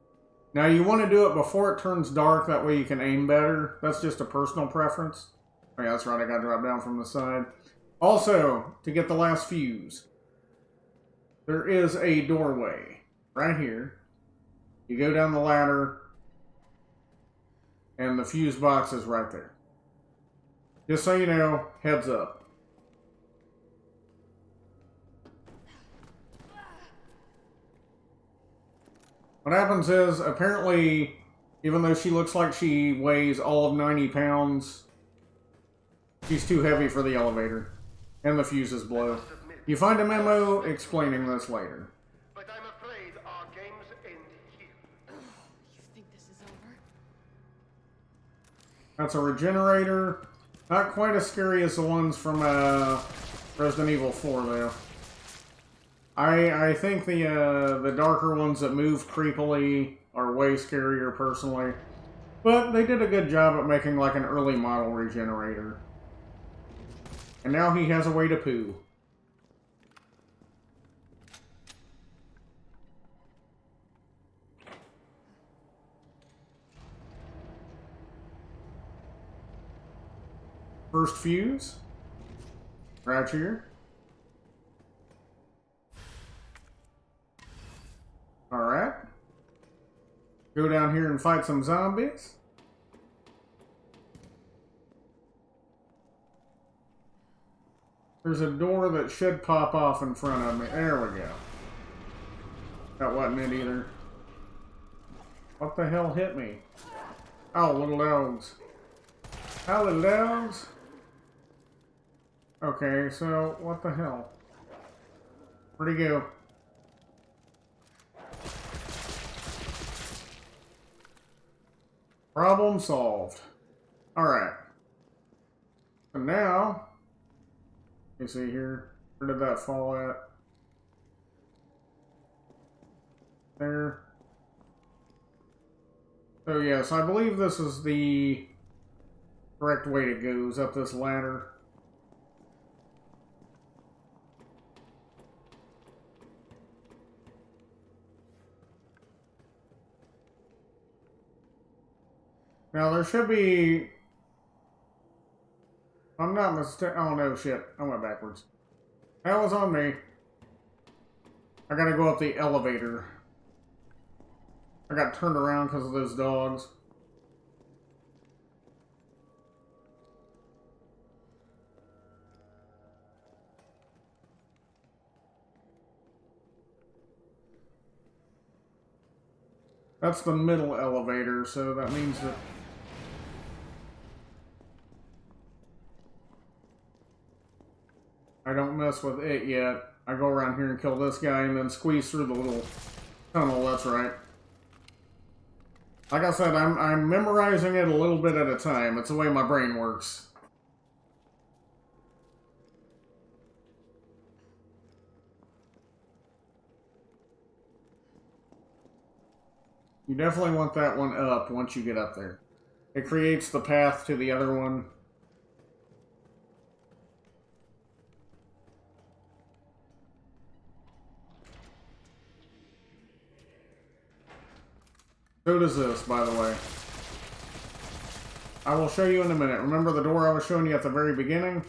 Now, you want to do it before it turns dark, that way you can aim better. That's just a personal preference. Oh yeah, that's right, I got to drop down from the side. Also, to get the last fuse, there is a doorway right here. You go down the ladder, and the fuse box is right there. Just so you know, heads up. What happens is, apparently, even though she looks like she weighs all of 90 pounds, she's too heavy for the elevator, and the fuses blow. You find a memo explaining this later. But I'm afraid our games end here. You think this is over? That's a regenerator. Not quite as scary as the ones from Resident Evil 4, though. I think the darker ones that move creepily are way scarier, personally. But they did a good job at making, like, an early model regenerator. And now he has a way to poo. First fuse. Right here. Alright. Go down here and fight some zombies. There's a door that should pop off in front of me. There we go. That wasn't it either. What the hell hit me? Oh, little dogs. Oh, little dogs. Okay, so what the hell? Where'd he go? Problem solved. Alright. So now, let me see here. Where did that fall at? There. So yes, I believe this is the correct way to go, is up this ladder. Now there should be, if I'm not mistaken, oh no, shit, I went backwards. That was on me. I gotta go up the elevator. I got turned around because of those dogs. That's the middle elevator, so that means that I don't mess with it yet. I go around here and kill this guy and then squeeze through the little tunnel, that's right. Like I said, I'm memorizing it a little bit at a time. It's the way my brain works. You definitely want that one up once you get up there. It creates the path to the other one. So does this, by the way. I will show you in a minute. Remember the door I was showing you at the very beginning?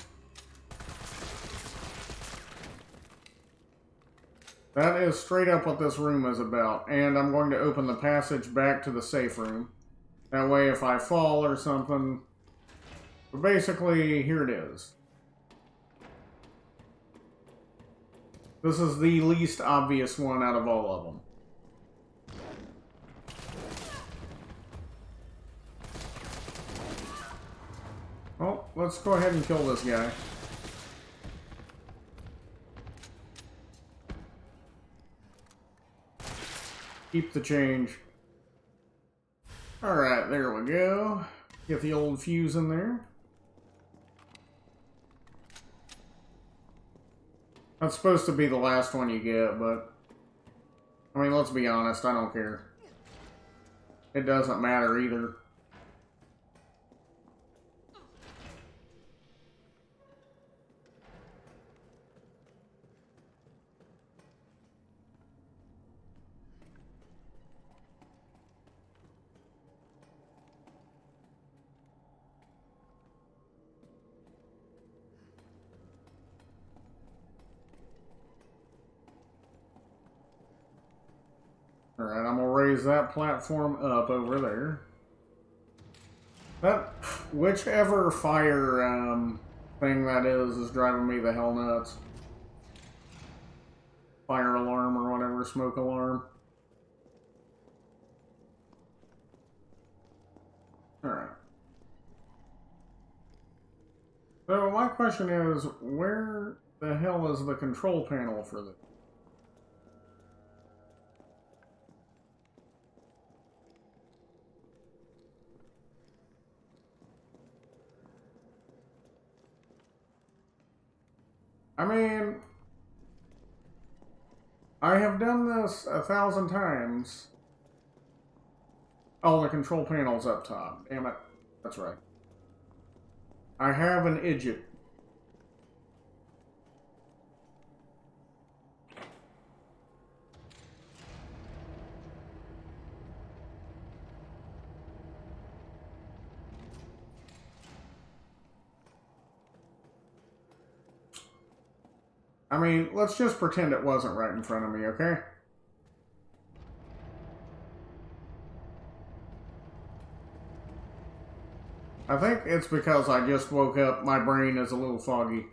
That is straight up what this room is about. And I'm going to open the passage back to the safe room. That way if I fall or something... But basically, here it is. This is the least obvious one out of all of them. Well, let's go ahead and kill this guy. Keep the change. Alright, there we go. Get the old fuse in there. That's supposed to be the last one you get, but... I mean, let's be honest, I don't care. It doesn't matter either. Alright, I'm gonna raise that platform up over there. That, whichever fire thing that is driving me the hell nuts. Fire alarm or whatever, smoke alarm. Alright. So my question is, where the hell is the control panel for this? I mean, I have done this 1,000 times. Oh, the control panel's up top. Damn it. That's right. I have an idiot. I mean, let's just pretend it wasn't right in front of me, okay? I think it's because I just woke up. My brain is a little foggy.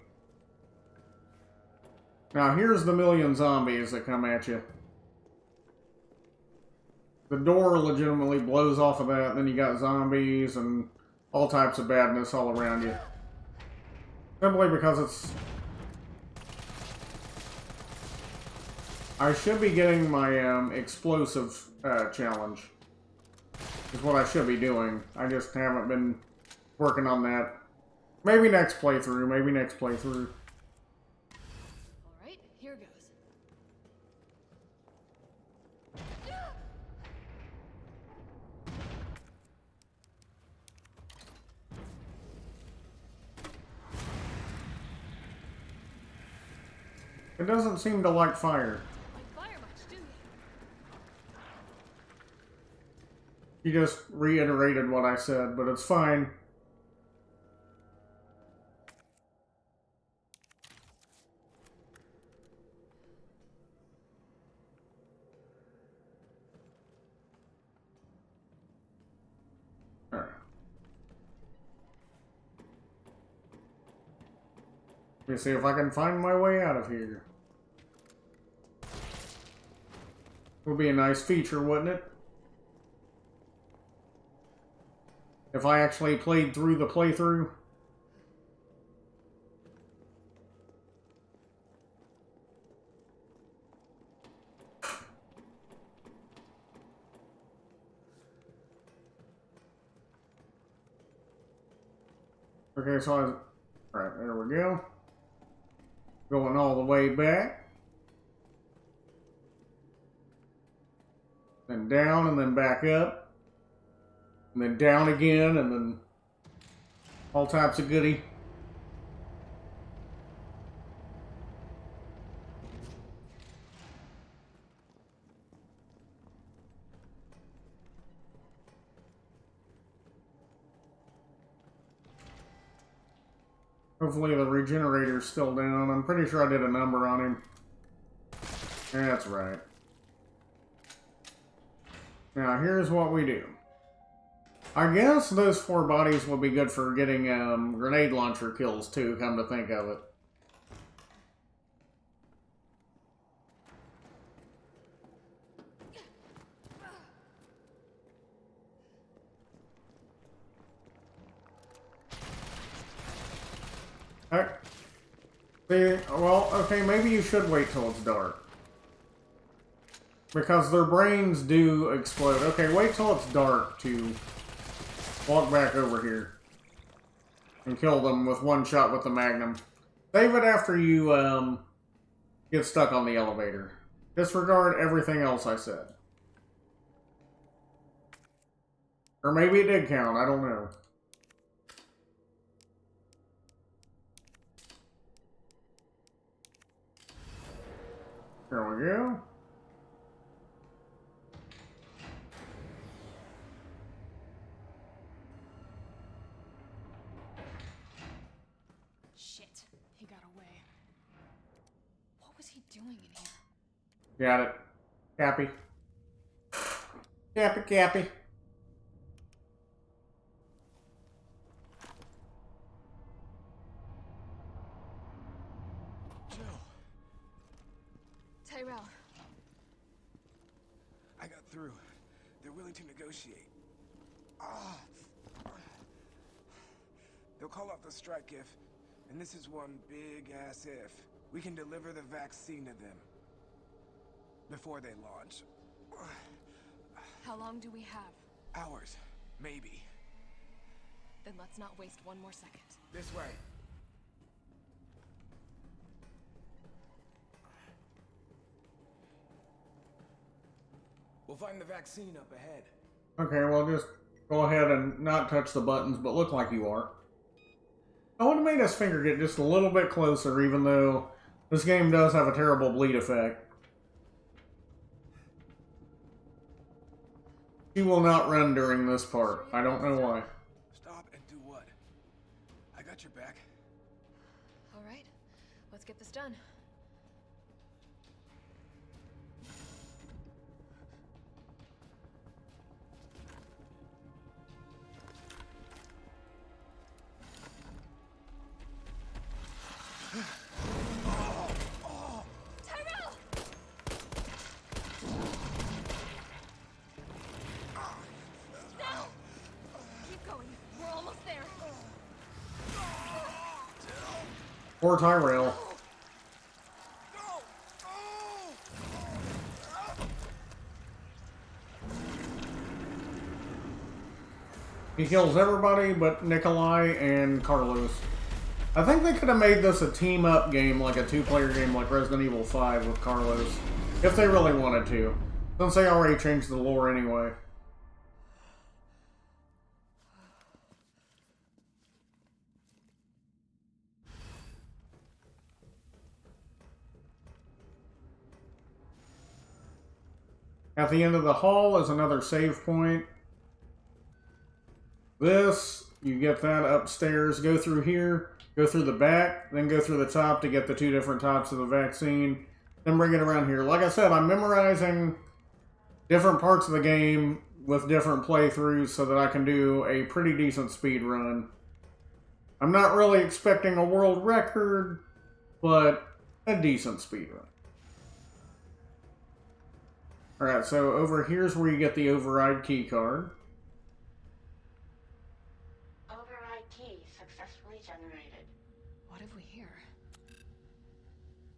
Now, here's the million zombies that come at you. The door legitimately blows off of that, and then you got zombies and all types of badness all around you. Simply because it's... I should be getting my explosive challenge. Is what I should be doing. I just haven't been working on that. Maybe next playthrough, maybe next playthrough. Alright, here goes. It doesn't seem to like fire. Like fire much, do you? You just reiterated what I said, but it's fine. Alright. Let me see if I can find my way out of here. Would be a nice feature, wouldn't it? If I actually played through the playthrough. Okay, so alright, there we go. Going all the way back. Then down, and then back up. And then down again, and then all types of goody. Hopefully the regenerator's still down. I'm pretty sure I did a number on him. That's right. Now, here's what we do. I guess those 4 bodies will be good for getting grenade launcher kills, too, come to think of it. Alright. See, well, okay, maybe you should wait till it's dark. Because their brains do explode. Okay, wait till it's dark to walk back over here. And kill them with one shot with the Magnum. Save it after you, get stuck on the elevator. Disregard everything else I said. Or maybe it did count, I don't know. There we go. Shit, he got away. What was he doing in here? Got it. Cappy. Cappy, Cappy. Tyrell. I got through. They're willing to negotiate. They'll call off the strike if, and this is one big-ass if, we can deliver the vaccine to them. Before they launch. How long do we have? Hours. Maybe. Then let's not waste one more second. This way. We'll find the vaccine up ahead. Okay, well, just go ahead and not touch the buttons, but look like you are. I would have made his finger get just a little bit closer, even though this game does have a terrible bleed effect. She will not run during this part. I don't know why. Stop and do what? I got your back. All right, let's get this done. Poor Tyrell. He kills everybody but Nikolai and Carlos. I think they could have made this a team-up game, like a two-player game like Resident Evil 5 with Carlos, if they really wanted to, since they already changed the lore anyway. At the end of the hall is another save point. This, you get that upstairs, go through here, go through the back, then go through the top to get the two different tops of the vaccine, then bring it around here. Like I said, I'm memorizing different parts of the game with different playthroughs so that I can do a pretty decent speed run. I'm not really expecting a world record, but a decent speed run. Alright, so over here's where you get the override key card. Override key successfully generated. What have we here?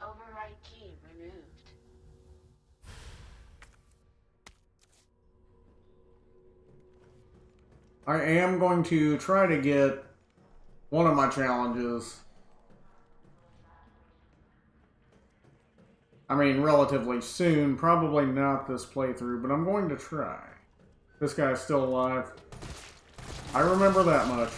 Override key removed. I am going to try to get one of my challenges. I mean, relatively soon. Probably not this playthrough, but I'm going to try. This guy's still alive. I remember that much.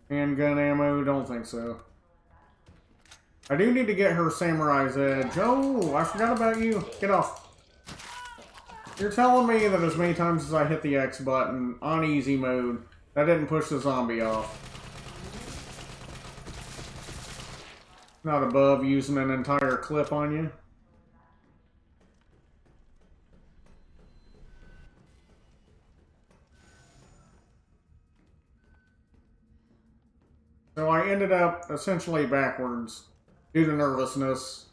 Handgun ammo? Don't think so. I do need to get her Samurai's Edge. Oh, I forgot about you. Get off. You're telling me that as many times as I hit the X button on easy mode, that didn't push the zombie off. Not above using an entire clip on you. So I ended up essentially backwards due to nervousness.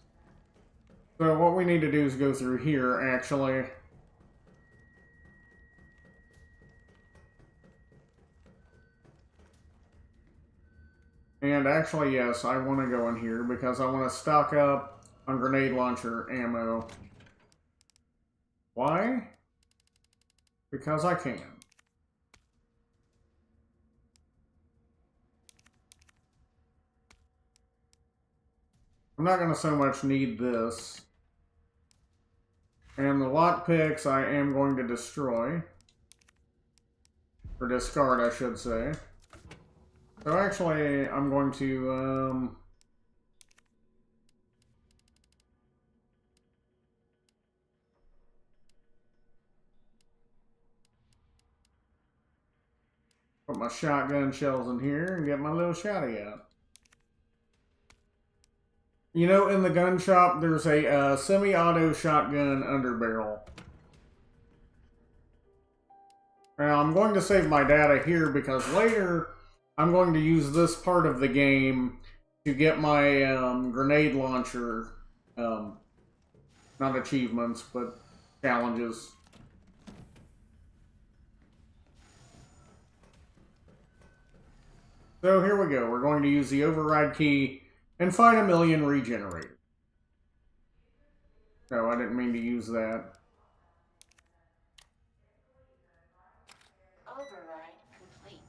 So what we need to do is go through here, actually. And actually, yes, I want to go in here because I want to stock up on grenade launcher ammo. Why? Because I can. I'm not going to so much need this. And the lockpicks I am going to destroy. Or discard, I should say. So actually, I'm going to, put my shotgun shells in here and get my little shotty out. You know, in the gun shop, there's a semi-auto shotgun underbarrel. Now, I'm going to save my data here because later I'm going to use this part of the game to get my grenade launcher, not achievements, but challenges. So here we go. We're going to use the override key and find 1,000,000 regenerators. No, I didn't mean to use that. Override complete.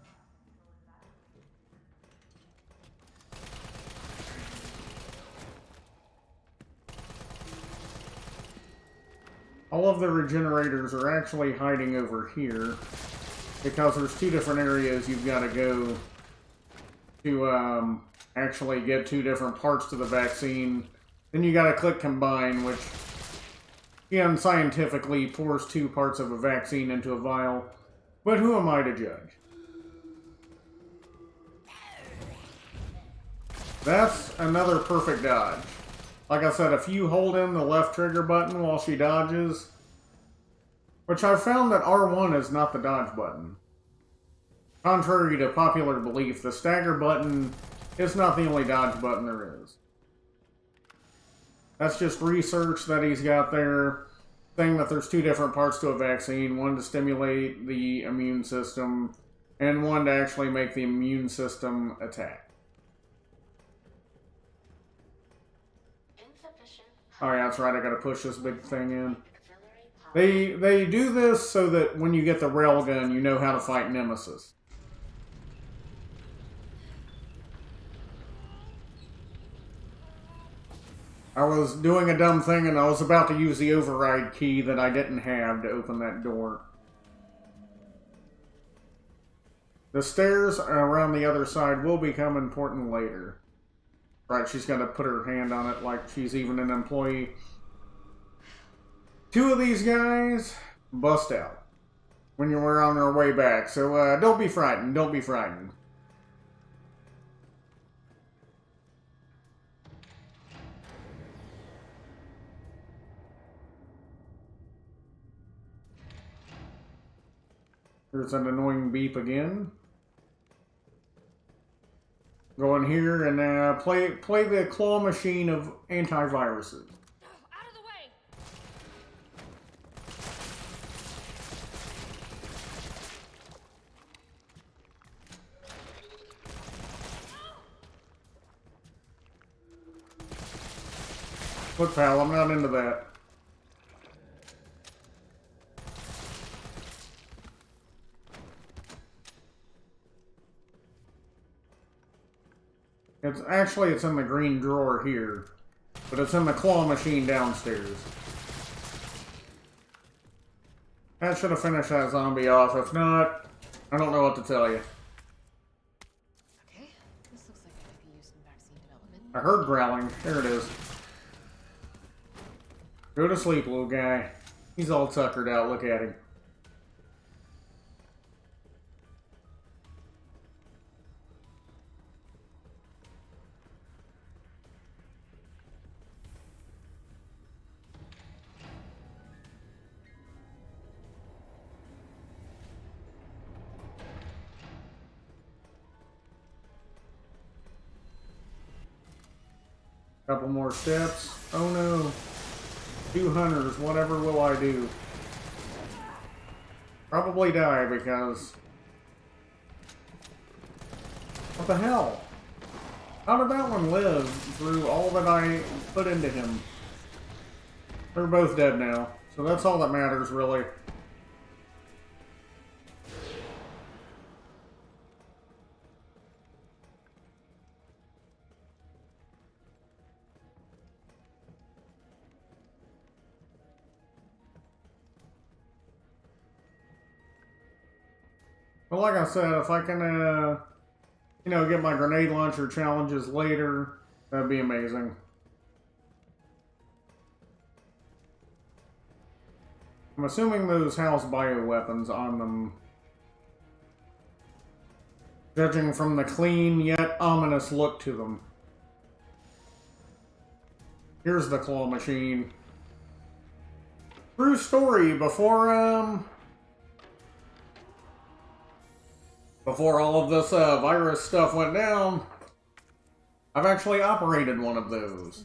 All of the regenerators are actually hiding over here because there's two different areas you've got to go to actually get two different parts to the vaccine. Then you got to click combine, which again scientifically pours two parts of a vaccine into a vial. But who am I to judge? That's another perfect dodge. Like I said, if you hold in the left trigger button while she dodges, which I've found that R1 is not the dodge button. Contrary to popular belief, the stagger button is not the only dodge button there is. That's just research that he's got there, saying that there's two different parts to a vaccine. One to stimulate the immune system, and one to actually make the immune system attack. Oh yeah, that's right, I gotta push this big thing in. They do this so that when you get the railgun, you know how to fight Nemesis. I was doing a dumb thing and I was about to use the override key that I didn't have to open that door. The stairs around the other side will become important later. Right, she's got to put her hand on it like she's even an employee. Two of these guys bust out when you were on our way back, so don't be frightened, don't be frightened. There's an annoying beep again. Go in here and play the claw machine of antiviruses. Out of the way! Look, pal, I'm not into that. It's in the green drawer here, but it's in the claw machine downstairs. That should have finished that zombie off. If not, I don't know what to tell you. Okay, this looks like it could be used in vaccine development. I heard growling. There it is. Go to sleep, little guy. He's all tuckered out. Look at him. Couple more steps. Oh no. 2 hunters. Whatever will I do? Probably die because... What the hell? How did that one live through all that I put into him? They're both dead now. So that's all that matters, really. But like I said, if I can, you know, get my grenade launcher challenges later, that'd be amazing. I'm assuming those house bioweapons on them, judging from the clean yet ominous look to them. Here's the claw machine. True story, before all of this virus stuff went down, I've actually operated one of those.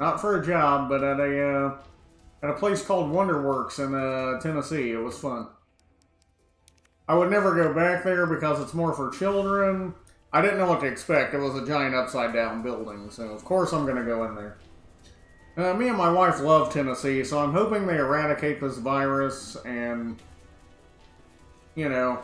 Not for a job, but at a place called Wonderworks in Tennessee. It was fun. I would never go back there because it's more for children. I didn't know what to expect. It was a giant upside down building, so of course I'm going to go in there. Me and my wife love Tennessee, so I'm hoping they eradicate this virus and, you know,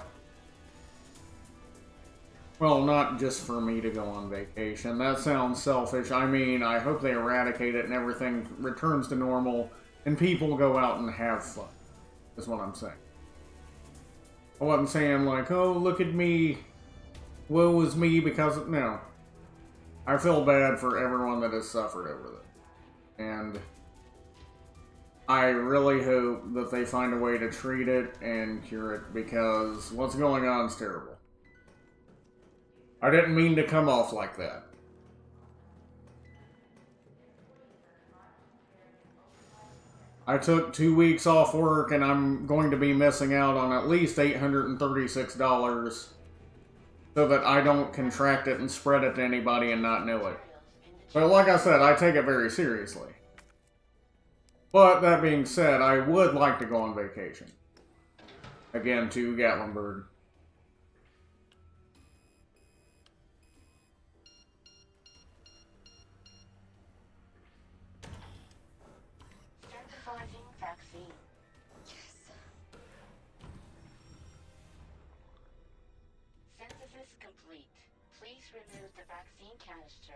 well, not just for me to go on vacation. That sounds selfish. I mean, I hope they eradicate it and everything returns to normal and people go out and have fun, is what I'm saying. I wasn't saying like, oh, look at me, woe is me, because, no. I feel bad for everyone that has suffered over this. And I really hope that they find a way to treat it and cure it, because what's going on is terrible. I didn't mean to come off like that. I took 2 weeks off work and I'm going to be missing out on at least $836 so that I don't contract it and spread it to anybody and not know it. But like I said, I take it very seriously. But that being said, I would like to go on vacation. Again, to Gatlinburg. Please remove the vaccine canister.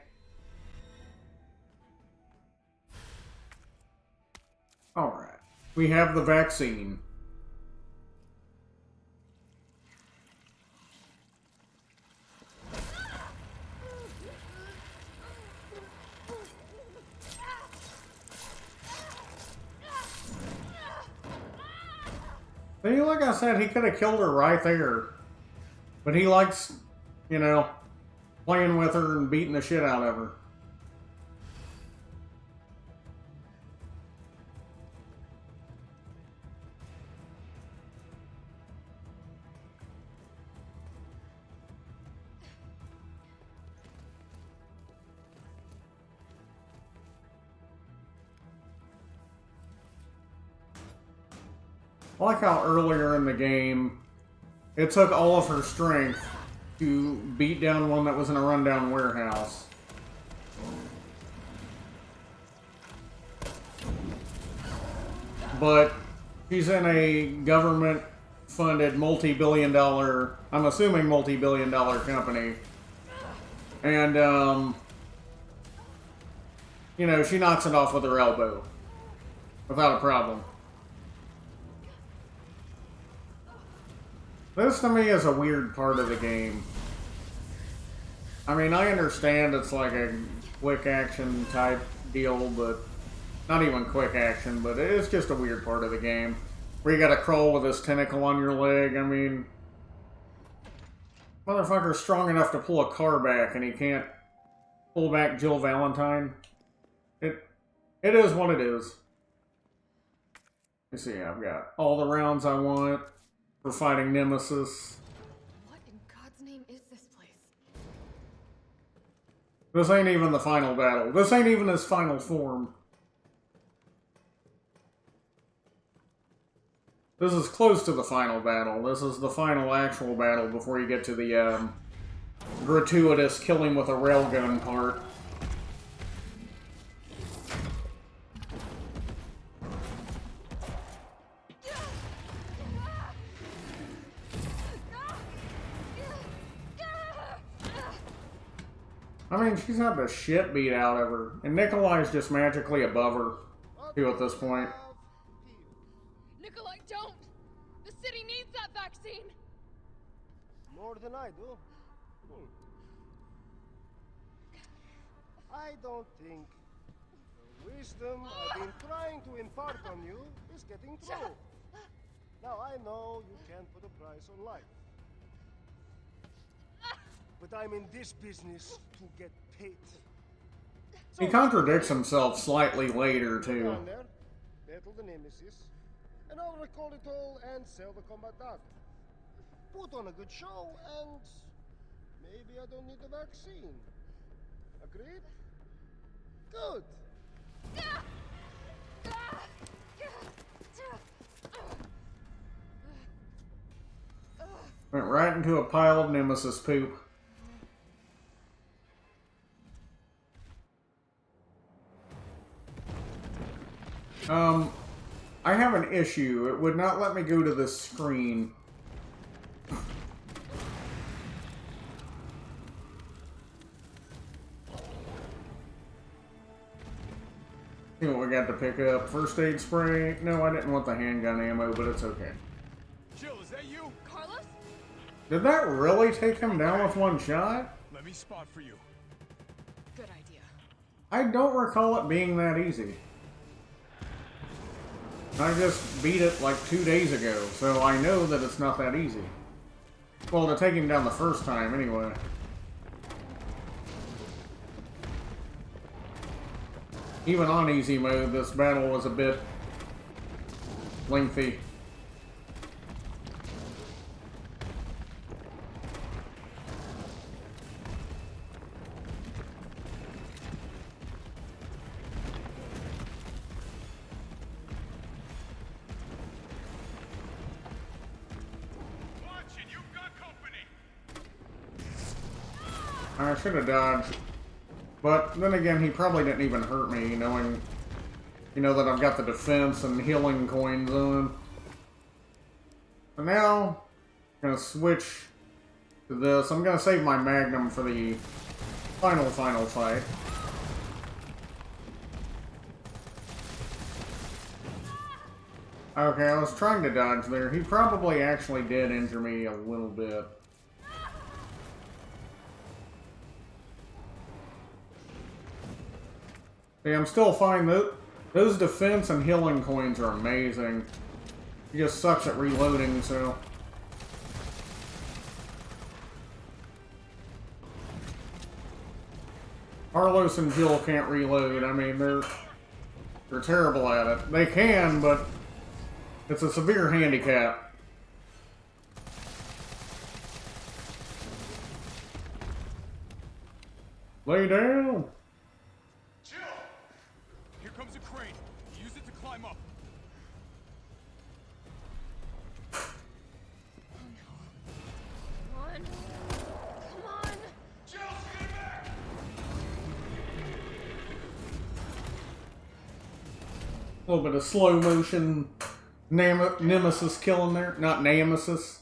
Alright. We have the vaccine. See, like I said, he could have killed her right there. But he likes, you know, playing with her and beating the shit out of her. I like how earlier in the game, it took all of her strength to beat down one that was in a rundown warehouse. But she's in a government-funded multi-billion-dollar, I'm assuming multi-billion-dollar company. And, you know, she knocks it off with her elbow. Without a problem. This to me is a weird part of the game. I mean, I understand it's like a quick action type deal, but not even quick action, but it is just a weird part of the game. Where you gotta crawl with this tentacle on your leg. I mean, motherfucker's strong enough to pull a car back and he can't pull back Jill Valentine. It is what it is. Let's see, I've got all the rounds I want. For fighting Nemesis. What in God's name is this place? This ain't even the final battle. This ain't even his final form. This is close to the final battle. This is the final actual battle before you get to the gratuitous kill him with a railgun part. I mean, she's had the shit beat out of her. And Nikolai's just magically above her, too, at this point. Nikolai, don't! The city needs that vaccine! More than I do. I don't think the wisdom I've been trying to impart on you is getting through. Now, I know you can't put a price on life. But I'm in this business to get paid. He contradicts himself slightly later, too. Down there, battle the Nemesis, and I'll record it all and sell the combat art. Put on a good show, and maybe I don't need the vaccine. Agreed? Good. Went right into a pile of Nemesis poop. I have an issue. It would not let me go to this screen. See what we got to pick up. First aid spray. No, I didn't want the handgun ammo, but it's okay. Jill, is that you? Carlos? Did that really take him down with one shot? Let me spot for you. Good idea. I don't recall it being that easy. I just beat it like 2 days ago, so I know that it's not that easy. Well, to take him down the first time, anyway. Even on easy mode, this battle was a bit lengthy. I should have dodged. But then again, he probably didn't even hurt me, knowing, you know, that I've got the defense and healing coins on. So now, I'm going to switch this. I'm gonna save my Magnum for the final fight. Okay, I was trying to dodge there. He probably actually did injure me a little bit. See, I'm still fine. Those defense and healing coins are amazing. He just sucks at reloading, so... Carlos and Jill can't reload. I mean, they're terrible at it. They can, but it's a severe handicap. Lay down. Jill! Here comes a crane. Use it to climb up. Come on. Come on. Jill, get back! A little bit of slow motion Nemesis killing there. Not Nemesis.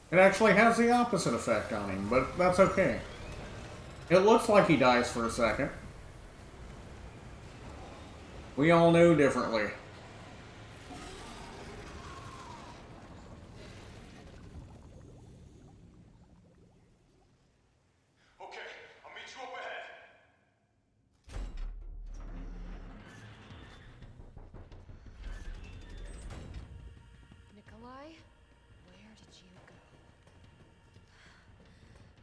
It actually has the opposite effect on him, but that's okay. It looks like he dies for a second. We all know differently. Okay, I'll meet you up ahead. Nikolai, where did you go?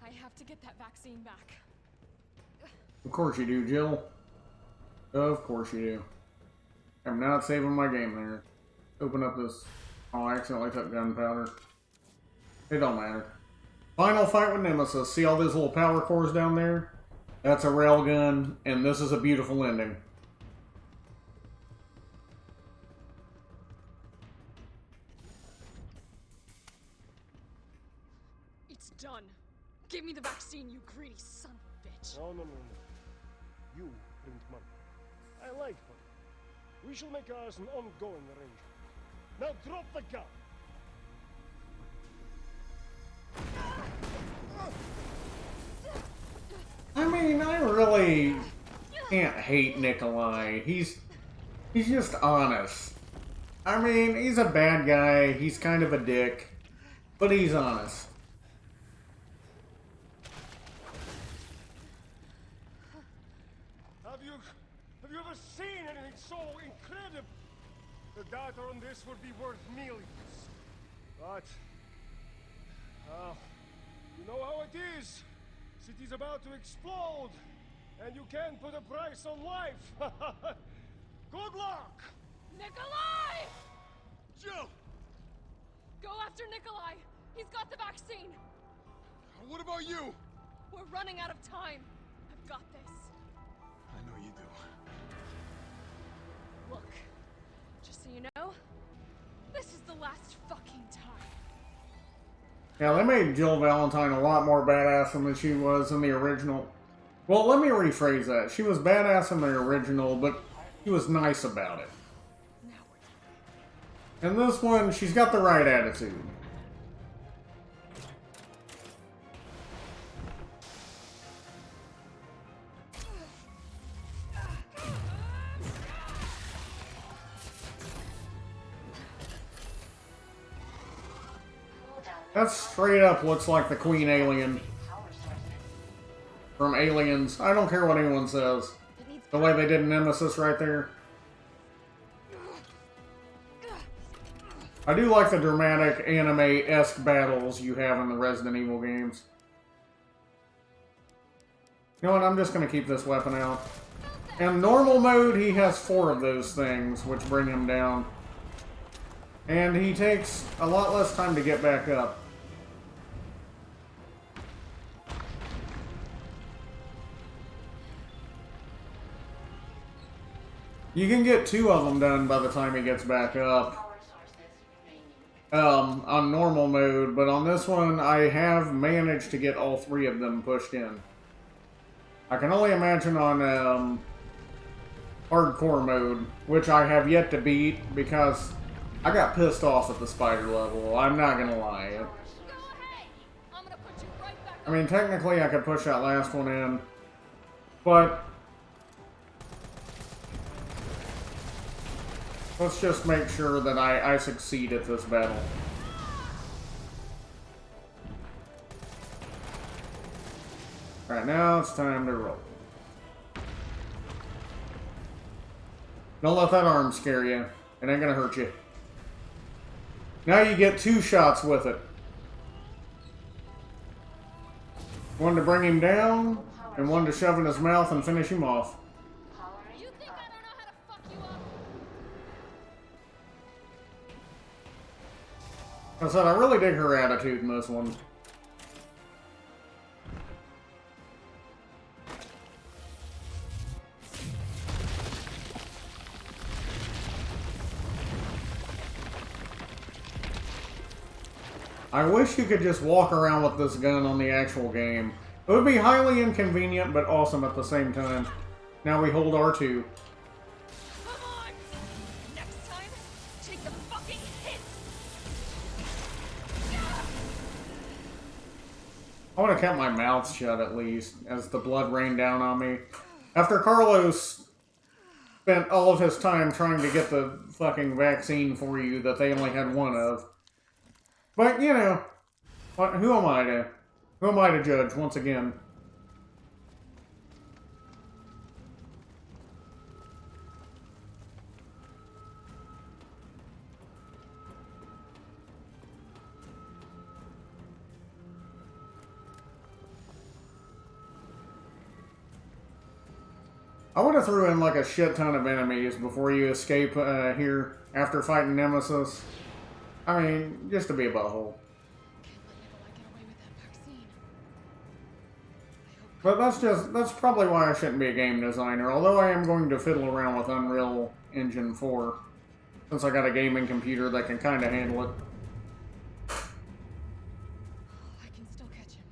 I have to get that vaccine back. Of course you do, Jill. Of course you do. I'm not saving my game there. Open up this... Oh, I accidentally took gunpowder. It don't matter. Final fight with Nemesis. See all those little power cores down there? That's a railgun, and this is a beautiful ending. It's done. Give me the vaccine, you greedy son of a bitch. No. You print money. I like money. We shall make ours an ongoing arrangement. Now drop the gun. I mean, I really can't hate Nikolai. He's just honest. I mean, he's a bad guy. He's kind of a dick. But he's honest. Have you ever seen anything so incredible? The data on this would be worth millions. But, you know how it is. City's about to explode, and you can't put a price on life. Good luck! Nikolai! Jill! Go after Nikolai! He's got the vaccine! What about you? We're running out of time. I've got this. I know you do. Look, just so you know, this is the last fucking time. Yeah, they made Jill Valentine a lot more badass than she was in the original. Well, let me rephrase that. She was badass in the original, but she was nice about it. Now we're In this one, she's got the right attitude. That straight up looks like the Queen Alien from Aliens. I don't care what anyone says. The way they did Nemesis right there. I do like the dramatic anime-esque battles you have in the Resident Evil games. You know what, I'm just going to keep this weapon out. In normal mode, he has 4 of those things, which bring him down. And he takes a lot less time to get back up. You can get 2 of them done by the time he gets back up. on normal mode, but on this one I have managed to get all 3 of them pushed in. I can only imagine on hardcore mode, which I have yet to beat because I got pissed off at the spider level. I'm not gonna lie. I mean, technically I could push that last one in, but let's just make sure that I succeed at this battle. Alright, now it's time to roll. Don't let that arm scare you. It ain't gonna hurt you. Now you get 2 shots with it. One to bring him down, and one to shove in his mouth and finish him off. You think I don't know how to fuck you up? I said, I really dig her attitude in this one. I wish you could just walk around with this gun on the actual game. It would be highly inconvenient, but awesome at the same time. Now we hold R2. Come on! Next time, take the fucking hit! I would have kept my mouth shut at least, as the blood rained down on me. After Carlos spent all of his time trying to get the fucking vaccine for you that they only had 1 of. But, you know, who am I to judge once again? I would have threw in like a shit ton of enemies before you escape here after fighting Nemesis. I mean, just to be a butthole. But that's probably why I shouldn't be a game designer, although I am going to fiddle around with Unreal Engine 4, since I got a gaming computer that can kind of handle it. I can still catch him.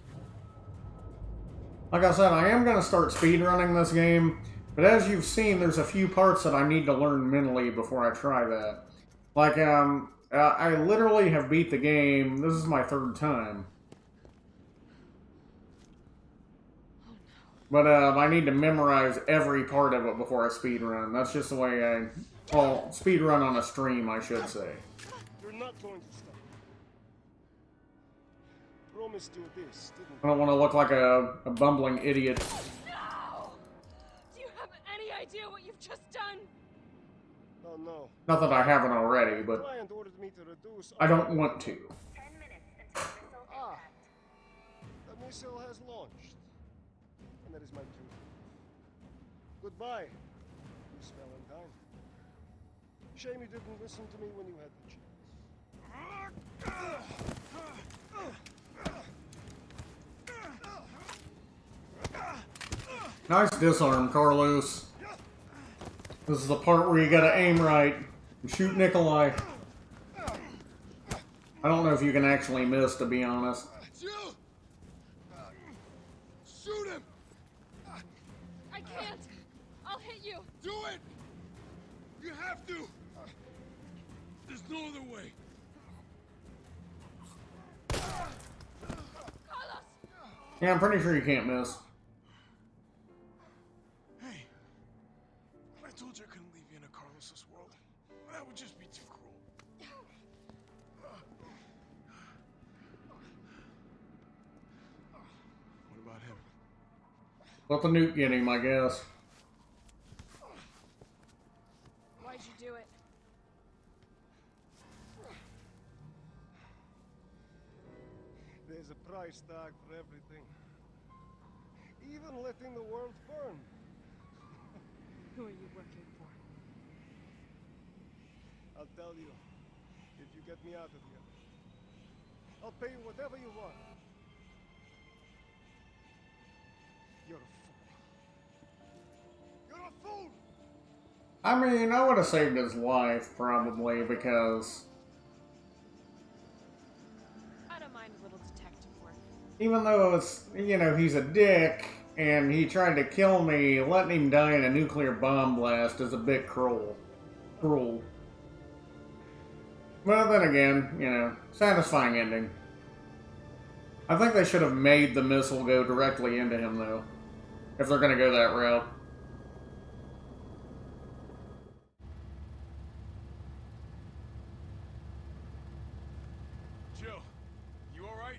Like I said, I am going to start speedrunning this game, but as you've seen, there's a few parts that I need to learn mentally before I try that. Like, I literally have beat the game. This is my 3rd time. But I need to memorize every part of it before I speedrun. That's just the way I... Well, speedrun on a stream, I should say. You're not going to stop. Promised you this, didn't I don't want to look like a bumbling idiot. No! Do you have any idea what you've just done? Oh no. Not that I haven't already, The but client ordered me to reduce... I don't want to. 10 minutes until missile impact. The missile has launched. And that is my cue. Goodbye, Miss Valentine. Shame you didn't listen to me when you had the chance. Nice disarm, Carlos. This is the part where you gotta aim right and shoot Nikolai. I don't know if you can actually miss, to be honest. Shoot him! I can't! I'll hit you! Do it! You have to! There's no other way. Carlos! Yeah, I'm pretty sure you can't miss. Hey, I told you I couldn't leave you in a Carlos's world. That would just be too cruel. What about him? Let the nuke get him, I guess. Why'd you do it? There's a price tag for everything. Even letting the world burn. Who are you working for? I'll tell you, if you get me out of here. I'll pay you whatever you want. You're a fool. You're a fool! I mean, I would have saved his life, probably, because even though it's, you know, he's a dick and he tried to kill me, letting him die in a nuclear bomb blast is a bit cruel. But then again, you know, satisfying ending. I think they should have made the missile go directly into him, though, if they're going to go that route. Jill, you alright?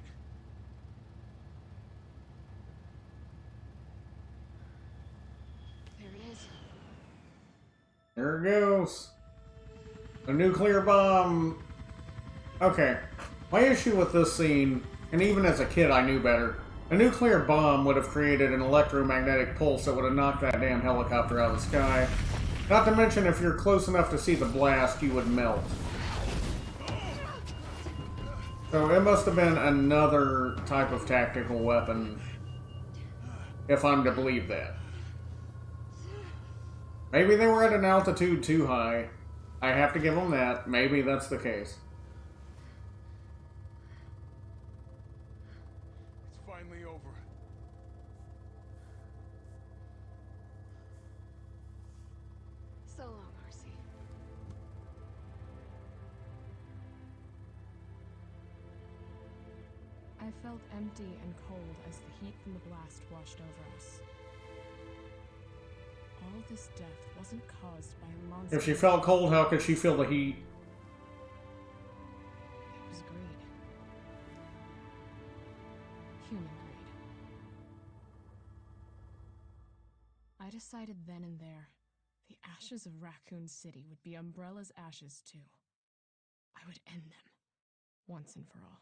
There it is. There it goes. A nuclear bomb. Okay. My issue with this scene, and even as a kid I knew better, a nuclear bomb would have created an electromagnetic pulse that would have knocked that damn helicopter out of the sky. Not to mention, if you're close enough to see the blast, you would melt. So it must have been another type of tactical weapon, if I'm to believe that. Maybe they were at an altitude too high. I have to give them that. Maybe that's the case. It's finally over. So long, RC. I felt empty and cold as the heat from the blast washed over us. All this death wasn't caused by a monster. If she felt cold, how could she feel the heat? It was greed. Human greed. I decided then and there, the ashes of Raccoon City would be Umbrella's ashes too. I would end them, once and for all.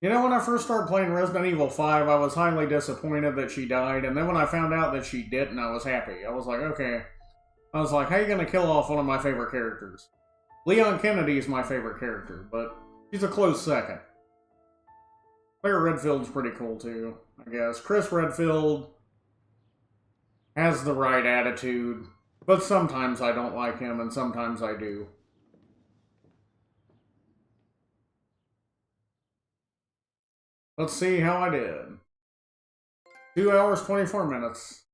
You know, when I first started playing Resident Evil 5, I was highly disappointed that she died, and then when I found out that she didn't, I was happy. I was like, okay. I was like, how are you going to kill off one of my favorite characters? Leon Kennedy is my favorite character, but she's a close second. Claire Redfield's pretty cool, too, I guess. Chris Redfield has the right attitude, but sometimes I don't like him, and sometimes I do. Let's see how I did. 2 hours, 24 minutes.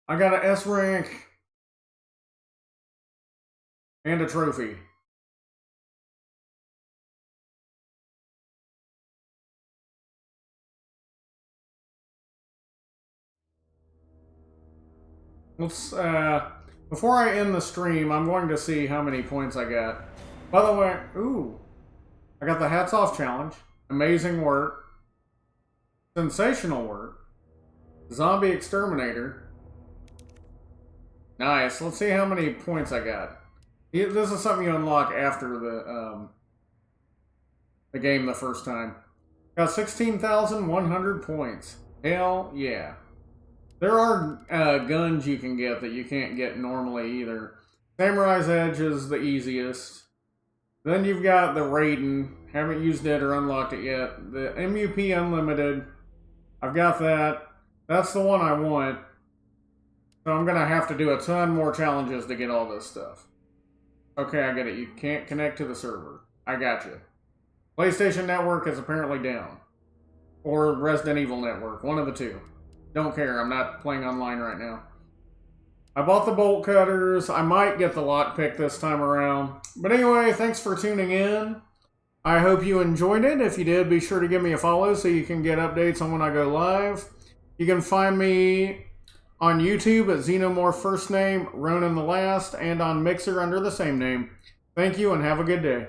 I got an S rank and a trophy. Let's, before I end the stream, I'm going to see how many points I got. By the way, ooh, I got the Hats Off Challenge. Amazing work. Sensational work. Zombie Exterminator. Nice. Let's see how many points I got. This is something you unlock after the game the first time. Got 16,100 points. Hell yeah. There are guns you can get that you can't get normally either. Samurai's Edge is the easiest. Then you've got the Raiden. Haven't used it or unlocked it yet. The MUP Unlimited. I've got that. That's the one I want. So I'm going to have to do a ton more challenges to get all this stuff. Okay, I get it. You can't connect to the server. I got you. PlayStation Network is apparently down. Or Resident Evil Network. One of the two. Don't care. I'm not playing online right now. I bought the bolt cutters. I might get the lockpick this time around. But anyway, thanks for tuning in. I hope you enjoyed it. If you did, be sure to give me a follow so you can get updates on when I go live. You can find me on YouTube at Xenomorph first name, Ronan the last, and on Mixer under the same name. Thank you and have a good day.